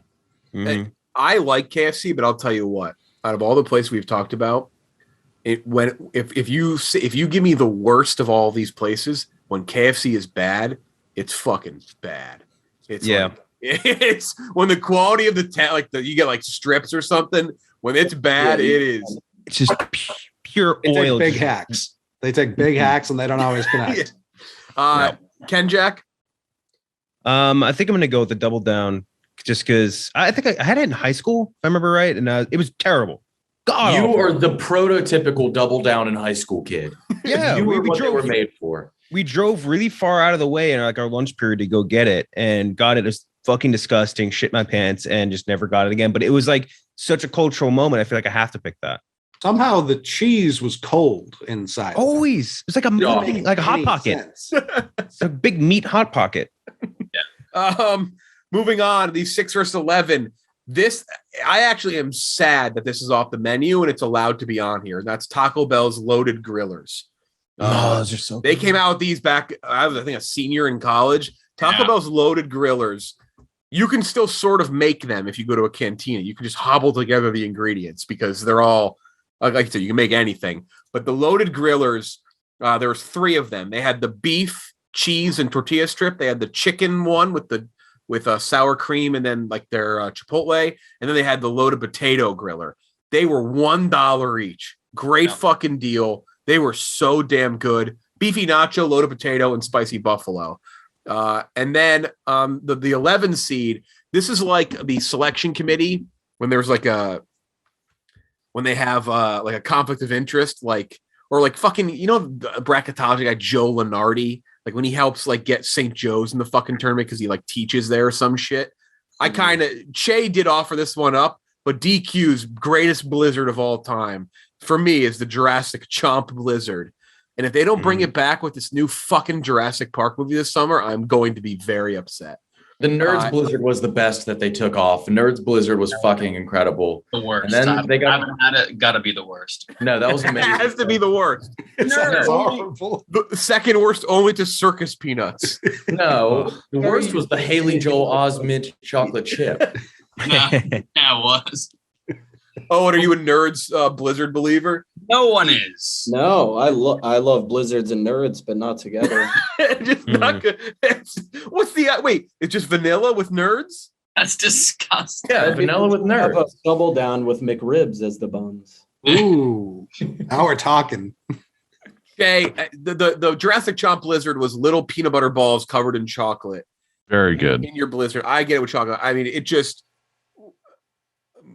Mm-hmm. I like KFC, but I'll tell you what. Out of all the places we've talked about, if you give me the worst of all these places, when KFC is bad, it's fucking bad. It's it's when the quality of the you get like strips or something. When it's bad, it is. It's just pure oil. Big hacks. They take big hacks and they don't always connect. KenJac. I think I'm gonna go with the double down just because I think I had it in high school, if I remember right, and it was terrible. God, you are the prototypical double down in high school kid. Yeah, you were what they were made for. We drove really far out of the way in like our lunch period to go get it, and got it. It was fucking disgusting, shit my pants, and just never got it again. But it was like such a cultural moment. I feel like I have to pick that. Somehow the cheese was cold inside. Always. It's like a hot pocket. It's a big meat hot pocket. Yeah. Moving on, these 6 versus 11. This, I actually am sad that this is off the menu and it's allowed to be on here. And that's Taco Bell's loaded grillers. Those are so They came out with these back, I was, I think, a senior in college. Taco Bell's loaded grillers. You can still sort of make them if you go to a cantina. You can just hobble together the ingredients because they're all, like I said, you can make anything. But the loaded grillers, there was 3 of them. They had the beef, cheese, and tortilla strip. They had the chicken one with sour cream and then like their Chipotle. And then they had the loaded potato griller. They were $1 each. Great fucking deal. They were so damn good. Beefy nacho, loaded potato, and spicy buffalo. And then the 11 seed, this is like the selection committee when there's like when they have like a conflict of interest, or fucking, bracketology guy Joe Lenardi, like when he helps like get St. Joe's in the fucking tournament because he like teaches there or some shit. Cheah did offer this one up, but DQ's greatest blizzard of all time for me is the Jurassic Chomp Blizzard. And if they don't bring it back with this new fucking Jurassic Park movie this summer, I'm going to be very upset. The Nerds Blizzard was the best that they took off. Nerds Blizzard was fucking incredible. The worst. And then they got it. Got to be the worst. No, that was amazing. It has to be the worst. It's horrible. The second worst, only to Circus Peanuts. No, the worst was the Haley Joel Osment chocolate chip. Yeah, it was. Oh, and are you a Nerds Blizzard believer? No one is. No, I love Blizzards and Nerds, but not together. Just not good. What's the wait? It's just vanilla with Nerds? That's disgusting. Yeah, vanilla with Have a nerds. double down with McRibs as the buns. Ooh, now we're talking. Okay, the Jurassic Chomp Blizzard was little peanut butter balls covered in chocolate. Very good. In your Blizzard. I get it with chocolate. I mean, it just,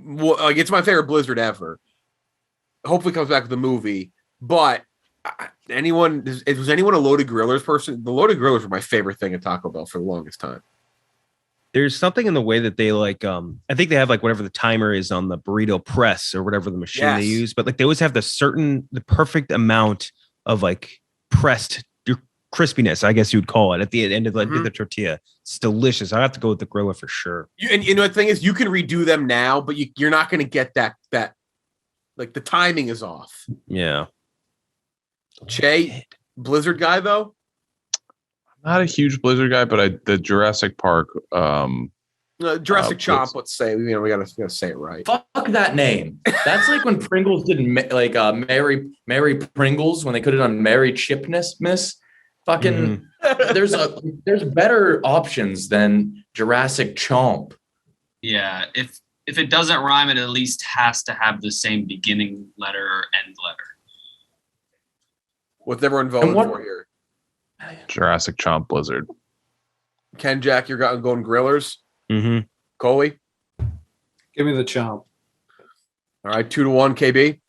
like, it's my favorite Blizzard ever. Hopefully comes back with the movie. But was anyone a loaded grillers person? The loaded grillers were my favorite thing at Taco Bell for the longest time. There's something in the way that they like, I think they have like whatever the timer is on the burrito press or whatever the machine they use, but like they always have the perfect amount of like pressed crispiness, I guess you would call it, at the end of like the tortilla. It's delicious. I have to go with the griller for sure. And you know, the thing is, you can redo them now, but you're not going to get that, like, the timing is off. Yeah. Cheah, Blizzard guy though? Not a huge Blizzard guy, but the Jurassic Park. Jurassic Chomp, let's say. We gotta say it right. Fuck that name. That's like when Pringles did Mary Pringles when they could have done Mary Chipness Miss. Fucking there's better options than Jurassic Chomp. Yeah, if it doesn't rhyme, it at least has to have the same beginning letter or end letter. What's everyone voting for here? Jurassic Chomp Blizzard. KenJac, you're going grillers. Mm-hmm. Coley, Give me the chomp. all right, 2-1. KB,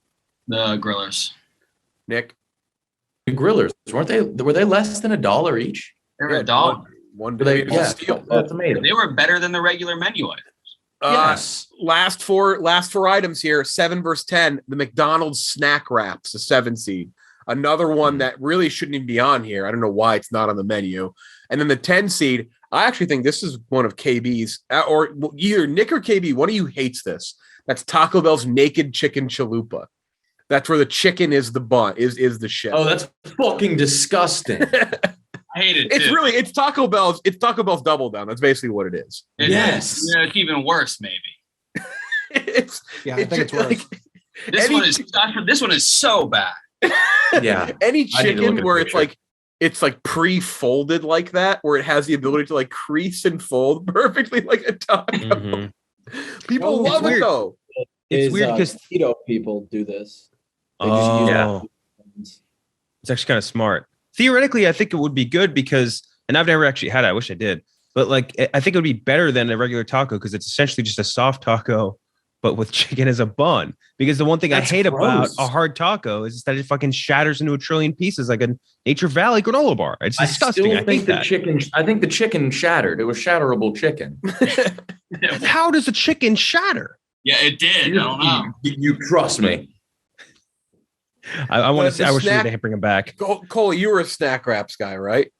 The grillers. Nick, The grillers were they less than $1 each? They're $1. one They, debatable steal. that's amazing. They were better than the regular menu items. Yes. Last four items here. 7 versus 10. The McDonald's snack wraps, the 7 seed. Another one that really shouldn't even be on here. I don't know why it's not on the menu. And then the 10 seed. I actually think this is one of KB's, or either Nick or KB. One of you hates this. That's Taco Bell's naked chicken chalupa. That's where the chicken is the bun, is the shit. Oh, that's fucking disgusting. I hate it. It's Taco Bell's. It's Taco Bell's Double Down. That's basically what it is. Yes. Yeah, it's even worse, maybe. I think it's worse. This one is so bad. Yeah. Any I need to look chicken at a where picture. it's like pre-folded like that, where it has the ability to like crease and fold perfectly like a taco. Mm-hmm. People love it though. It's weird because keto people do this. It's actually kind of smart. Theoretically, I think it would be good because, and I've never actually had it. I wish I did, but like I think it would be better than a regular taco because it's essentially just a soft taco, but with chicken as a bun. Because the one thing I hate about a hard taco is that it fucking shatters into a trillion pieces like a Nature Valley granola bar. It's disgusting. I think the chicken shattered. It was shatterable chicken. How does a chicken shatter? Yeah, it did. I don't know. You trust me. I want to see. I wish they bring him back. Coley, you were a snack wraps guy, right?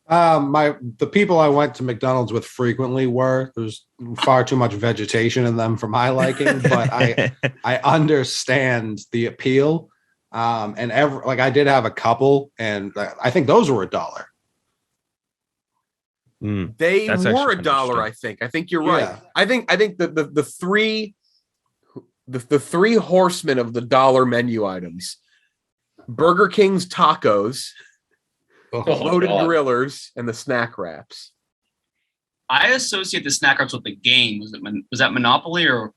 The people I went to McDonald's with frequently there's far too much vegetation in them for my liking, but I understand the appeal. And I did have a couple, and I think those were $1. They were $1, I think. I think you're right. Yeah. I think the three horsemen of the dollar menu items: Burger King's tacos, loaded grillers, and the snack wraps. I associate the snack wraps with the game. Was that Monopoly or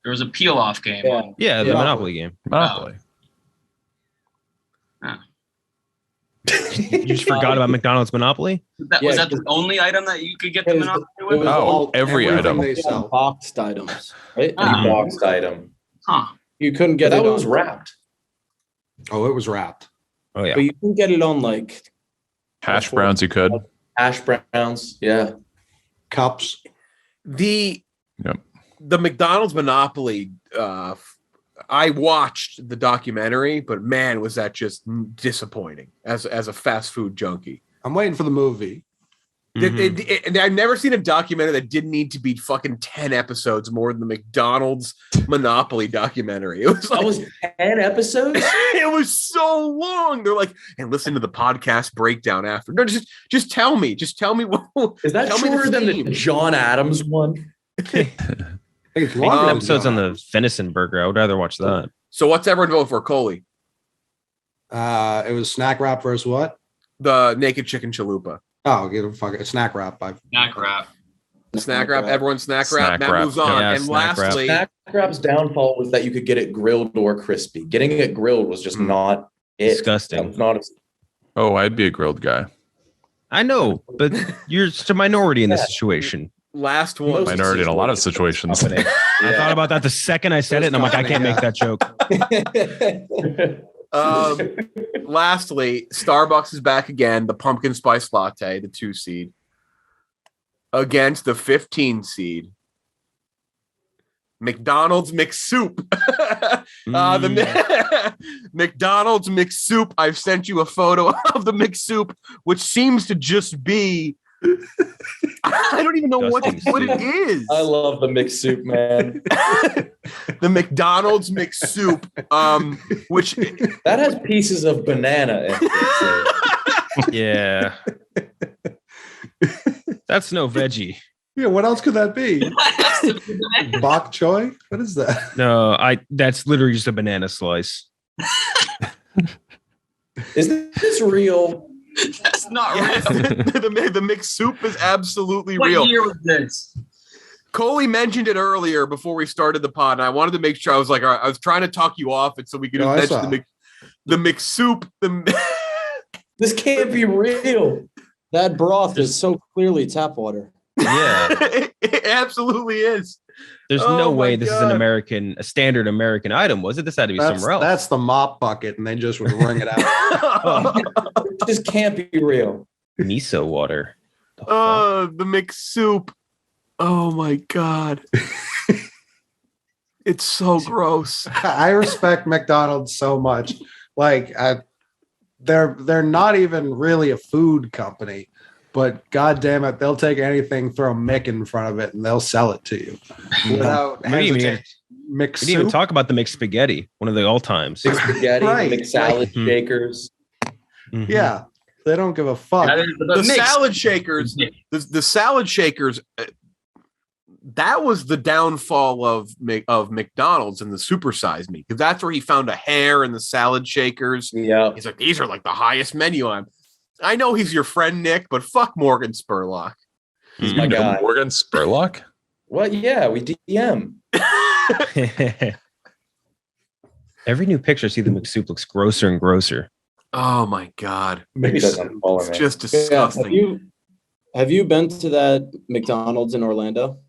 there was a peel off game? Yeah, the Monopoly game. Monopoly. You just forgot about McDonald's Monopoly? Was that the only item that you could get the Monopoly with? Every item. They sell boxed items, right? Any boxed item. Huh. You couldn't get That it was wrapped. Oh, it was wrapped. Oh yeah. But you can get it on like Hash browns, you could. Hash browns. Yeah. Cups. The McDonald's Monopoly. I watched the documentary, but man, was that just disappointing as a fast food junkie. I'm waiting for the movie. I've never seen a documentary that didn't need to be fucking 10 episodes more than the McDonald's Monopoly documentary. It was like, That was 10 episodes? it was so long. They're like, and listen to the podcast breakdown after. No, just tell me. Just tell me what Is that shorter than the John Adams one? I think it's Longer longer episodes than on the venison burger. I would rather watch that. So what's everyone voting for, Coley? It was snack wrap versus what? The naked chicken chalupa. Oh, get a snack wrap. Snack wrap. Snack wrap, everyone snack Snack wrap. Matt wrap. moves on. Yeah, And snack wrap. lastly, Snack wrap's downfall was that you could get it grilled or crispy. Getting it grilled was just not it. Disgusting. It's not Oh, I'd be a grilled guy. I know, but you're just a minority in this situation. last one. Minority in a lot of situations. I thought about that the second I said it, and I'm like, I can't make that joke. Lastly, Starbucks is back again. The pumpkin spice latte, the 2 seed, against the 15 seed. McDonald's McSoup. The McDonald's McSoup. I've sent you a photo of the McSoup, which seems to just be. I don't even know what it is. I love the mixed soup, man. The McDonald's McSoup, which that has pieces of banana in it. Yeah. That's no veggie. Yeah, what else could that be? Bok choy? What is that? No, that's literally just a banana slice. Is this real? That's not real. The McSoup is absolutely What real. year was this? Coley mentioned it earlier before we started the pod, and I wanted to make sure. I was like, all right, I was trying to talk you off it so we could No, I mention saw. the McSoup. This can't be real. That broth is so clearly tap water. Yeah. It absolutely is. There's Oh no my way this is God. a standard American item, was it? This had to be somewhere else. That's the mop bucket, and they just would wring it out. This can't be real. Miso water. The McSoup. Oh my God. It's so gross. I respect McDonald's so much. Like, they're not even really a food company, but God damn it, they'll take anything, throw Mick in front of it, and they'll sell it to you without We didn't even- hesitation. we didn't even talk about the McSpaghetti, one of the all times. Mixed spaghetti, Right. mixed salad Mhm. shakers. Yeah, they don't give a fuck. The salad shakers. The salad shakers. That was the downfall of McDonald's and the Supersize Me, because that's where he found a hair in the salad shakers. Yeah. He's like, these are like the highest menu on. I know he's your friend, Nick, but fuck Morgan Spurlock. He's You my know guy. Morgan Spurlock? Well, yeah, we DM. Every new picture I see the McSoup looks grosser and grosser. Oh my God. Maybe doesn't follow It's me. just Yeah, disgusting. have you been to that McDonald's in Orlando?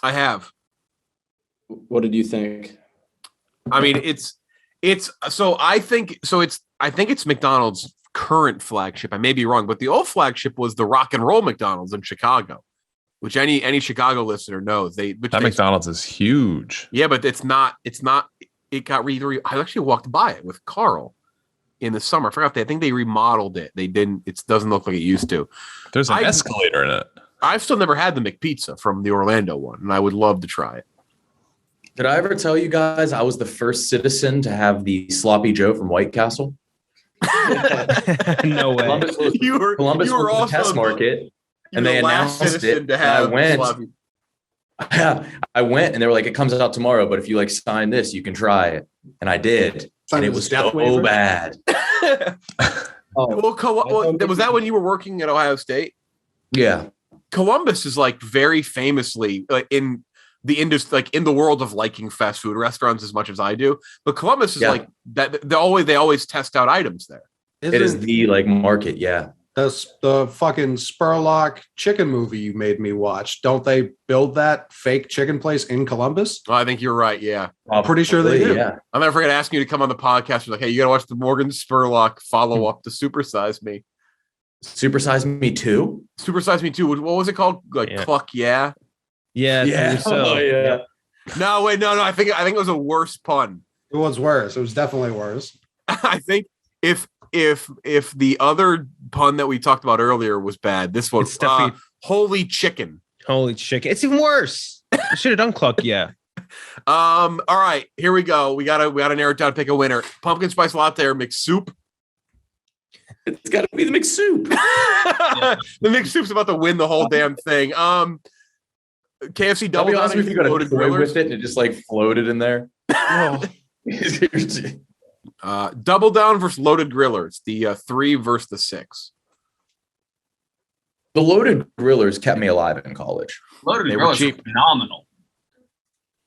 I have. What did you think? I mean, I think it's McDonald's current flagship. I may be wrong, but the old flagship was the Rock and Roll McDonald's in Chicago, which any Chicago listener knows. That McDonald's is huge. Yeah, but it's not. It got I actually walked by it with Carl in the summer. I forgot. I think they remodeled it. They didn't. It doesn't look like it used to. There's an escalator in it. I've still never had the McPizza from the Orlando one, and I would love to try it. Did I ever tell you guys I was the first citizen to have the Sloppy Joe from White Castle? No way. Columbus was, You were the also test market, and they last announced citizen it. to And I have went. sloppy- I went, and they were like, "It comes out tomorrow, but if you like sign this, you can try it." And I did, Sign and it this was death so waiver? bad. Oh, was that when you were working at Ohio State? Yeah, Columbus is like very famously in the industry, like in the world of liking fast food restaurants as much as I do. But Columbus is like that. They always test out items there. it is the like market. Yeah, the fucking Spurlock chicken movie you made me watch. Don't they build that fake chicken place in Columbus? Oh, I think you're right. Yeah, Pretty sure they do. Yeah, I'll never forget asking you to come on the podcast. Like, hey, you got to watch the Morgan Spurlock follow up to Supersize Me. Supersize Me too. Supersize Me too. What was it called? Like Cluck? Yeah. Yeah. I Yeah, believe so. oh, yeah. No, wait, no. I think it was a worse pun. It was worse. It was definitely worse. I think if the other pun that we talked about earlier was bad, this one, It's definitely- holy chicken. Holy chicken. It's even worse. You should have done Cluck, yeah. All right, here we go. We gotta narrow it down, pick a winner. Pumpkin spice latte or McSoup? It's got to be the McSoup. The McSoup's about to win the whole damn thing. KFC I'll double be down honest with you, got a loaded toy grillers. with it, and it just like floated in there. Double down versus loaded grillers. The 3 versus the 6. The loaded grillers kept me alive in college. Loaded They were grillers cheap. are phenomenal.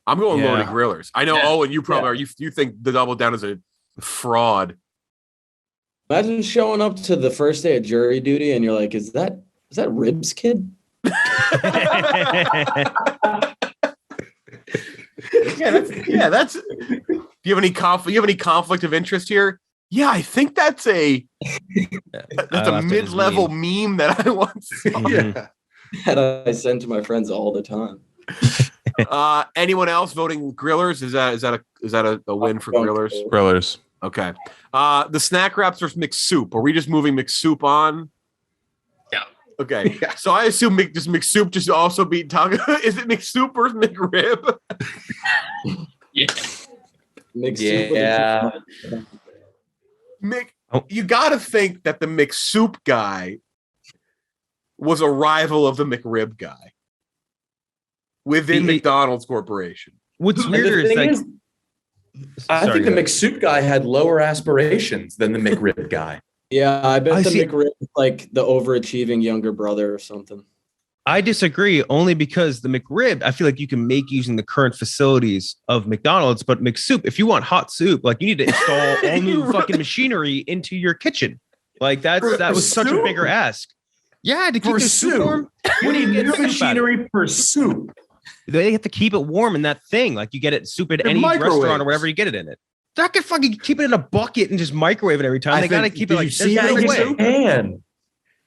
I'm going Yeah. loaded grillers. I know, Yeah. Owen, you probably are. You think the Double Down is a fraud. Imagine showing up to the first day of jury duty and you're like, is that Rib's kid? That's. Do you have any conflict? You have any conflict of interest here? Yeah, I think that's a mid-level meme that I once saw. Yeah. That I send to my friends all the time. Anyone else voting grillers? Is that a win for grillers? Grillers. Okay. The snack wraps versus mixed soup. Are we just moving mixed soup on? Yeah. Okay. Yeah. So I assume mixed soup just also beat taco. Is it mixed soup versus McRib? Yeah. Mixed Yeah. Mick, you got to think that the mixed soup guy was a rival of the McRib guy within McDonald's Corporation. What's weirder is like, I think the McSoup guy had lower aspirations than the McRib guy. Yeah, I bet the see. McRib is like the overachieving younger brother or something. I disagree only because the McRib, I feel like you can make using the current facilities of McDonald's, but McSoup, if you want hot soup, like you need to install all new fucking machinery into your kitchen. Like that was such a bigger ask. Yeah, to keep the soup warm. You need new machinery for soup. They have to keep it warm in that thing. Like you get it soup at any restaurant or whatever you get it in it. They're not gonna fucking keep it in a bucket and just microwave it every time. They gotta keep it like there's no way.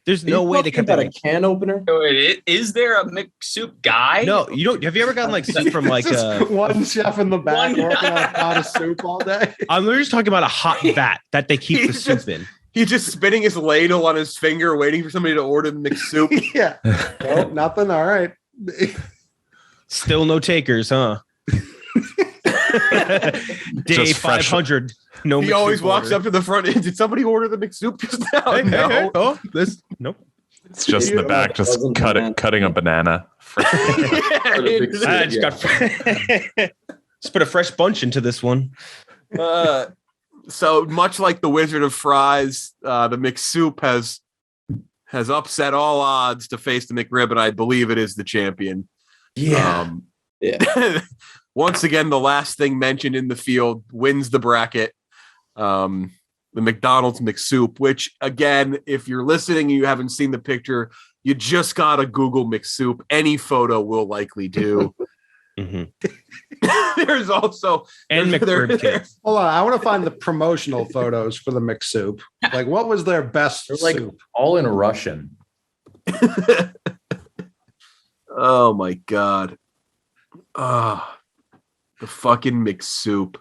There's no way they can got a can opener. Wait, is there a mixed soup guy? No, you don't. Have you ever gotten like soup from like one chef in the back One working on guy. a pot of soup all day? I'm literally just talking about a hot vat that they keep the soup in. He's just spinning his ladle on his finger, waiting for somebody to order the mixed soup. Yeah. Nope, nothing. All right. Still no takers, huh? Day Just fresh. 500. No. He always walks up to the front. Did somebody order the mixed soup just now? Hey, no. hey, hey. Oh, this nope. It's just in the back, just cutting a banana. I just got. Just put a fresh bunch into this one. So much like the Wizard of Fries, the mixed soup has upset all odds to face the McRib, and I believe it is the champion. Yeah. Yeah. Once again, the last thing mentioned in the field wins the bracket. The McDonald's McSoup, which again, if you're listening and you haven't seen the picture, you just gotta Google McSoup. Any photo will likely do. There's also McRib kits. Hold on. I want to find the promotional photos for the McSoup. Like, what was their best They're like soup? all in Russian. Oh my god. The fucking McSoup.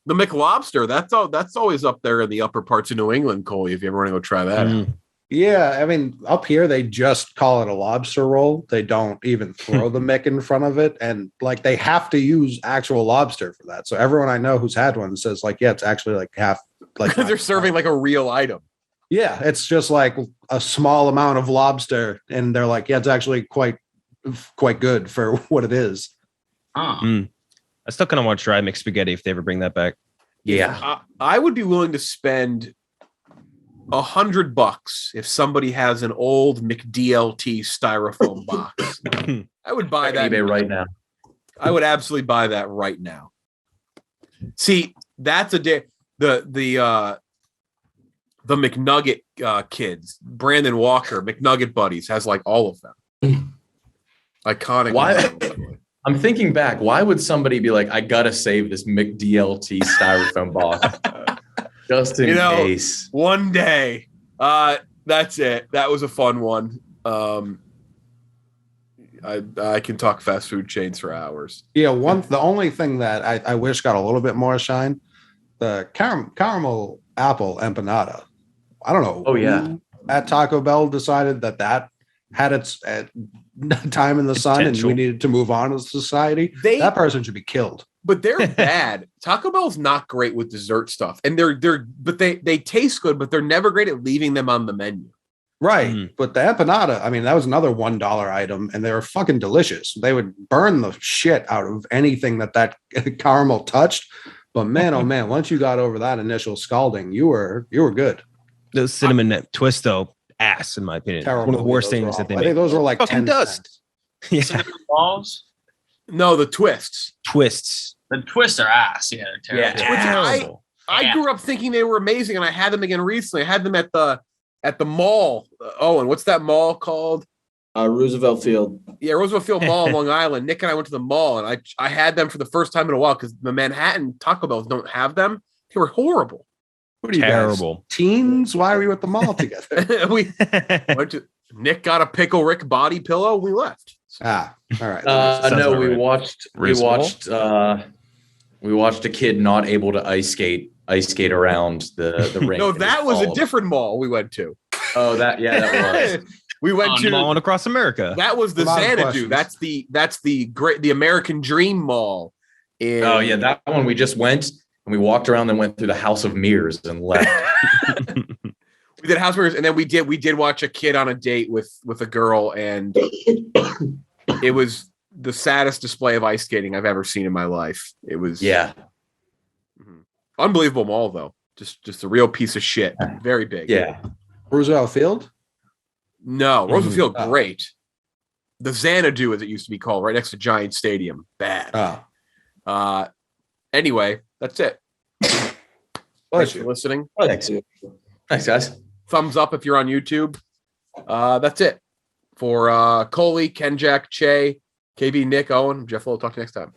The McLobster, that's always up there in the upper parts of New England, Coley, if you ever want to go try that out. Yeah, I mean, up here they just call it a lobster roll. They don't even throw the Mick in front of it, and like they have to use actual lobster for that. So everyone I know who's had one says like, yeah, it's actually like half like Because they're serving like a real item. yeah, it's just like a small amount of lobster, and they're like, yeah, it's actually quite good for what it is. I still kind of want to try mixed spaghetti if they ever bring that back. Yeah. I would be willing to spend $100 if somebody has an old McDLT styrofoam box. I would buy that eBay right now. I would absolutely buy that right now. See, that's a day. The McNugget kids, Brandon Walker, McNugget Buddies has like all of them. Iconic. Why? I'm thinking back. Why would somebody be like, I gotta save this McDLT styrofoam box just in case? One day. That's it. That was a fun one. I can talk fast food chains for hours. Yeah, the only thing that I wish got a little bit more shine, the caramel apple empanada. I don't know. Oh yeah. who at Taco Bell decided that had its time in the sun Potential. and we needed to move on as a society. That person should be killed. But they're bad. Taco Bell's not great with dessert stuff, and they taste good, but they're never great at leaving them on the menu. Right. But the empanada, I mean, that was another $1 item and they were fucking delicious. They would burn the shit out of anything that caramel touched. But man, oh man, once you got over that initial scalding, you were good. The cinnamon twist though, ass, in my opinion. Terrible. One of the worst Those were things that they awful. I think make. those were like Fucking 10 dust. cents. Yeah. Balls. No, the twists. Twists. The twists are ass. Yeah, they're terrible. Terrible. I grew up thinking they were amazing, and I had them again recently. I had them at the mall. Owen, what's that mall called? Roosevelt Field. Yeah, Roosevelt Field Mall, Long Island. Nick and I went to the mall, and I had them for the first time in a while because the Manhattan Taco Bells don't have them. They were horrible. What are you Terrible. guys, teens? Why are we at the mall together? We went to Nick got a Pickle Rick body pillow. We left. All right. No, we right. watched a kid not able to ice skate around the ring. No, and that just was a fall. different mall we went to. Oh, that was. We went to Mall across America. that was the A lot of Xanadu. questions. That's the American Dream Mall. Oh yeah, that one we just went and we walked around and went through the House of Mirrors and left. We did house mirrors, and then we did watch a kid on a date with a girl, and it was the saddest display of ice skating I've ever seen in my life. It was unbelievable mall though. Just a real piece of shit. Very big. Yeah. Roosevelt Field? No, Roosevelt Field, Oh. great. The Xanadu, as it used to be called, right next to Giant Stadium. Bad. Oh. Anyway, that's it. Thanks for listening. Thanks. Thanks, guys. Thumbs up if you're on YouTube. That's it. For Coley, KenJac, Cheah, KB, Nick, Owen, Jeff Lowe. Talk to you next time.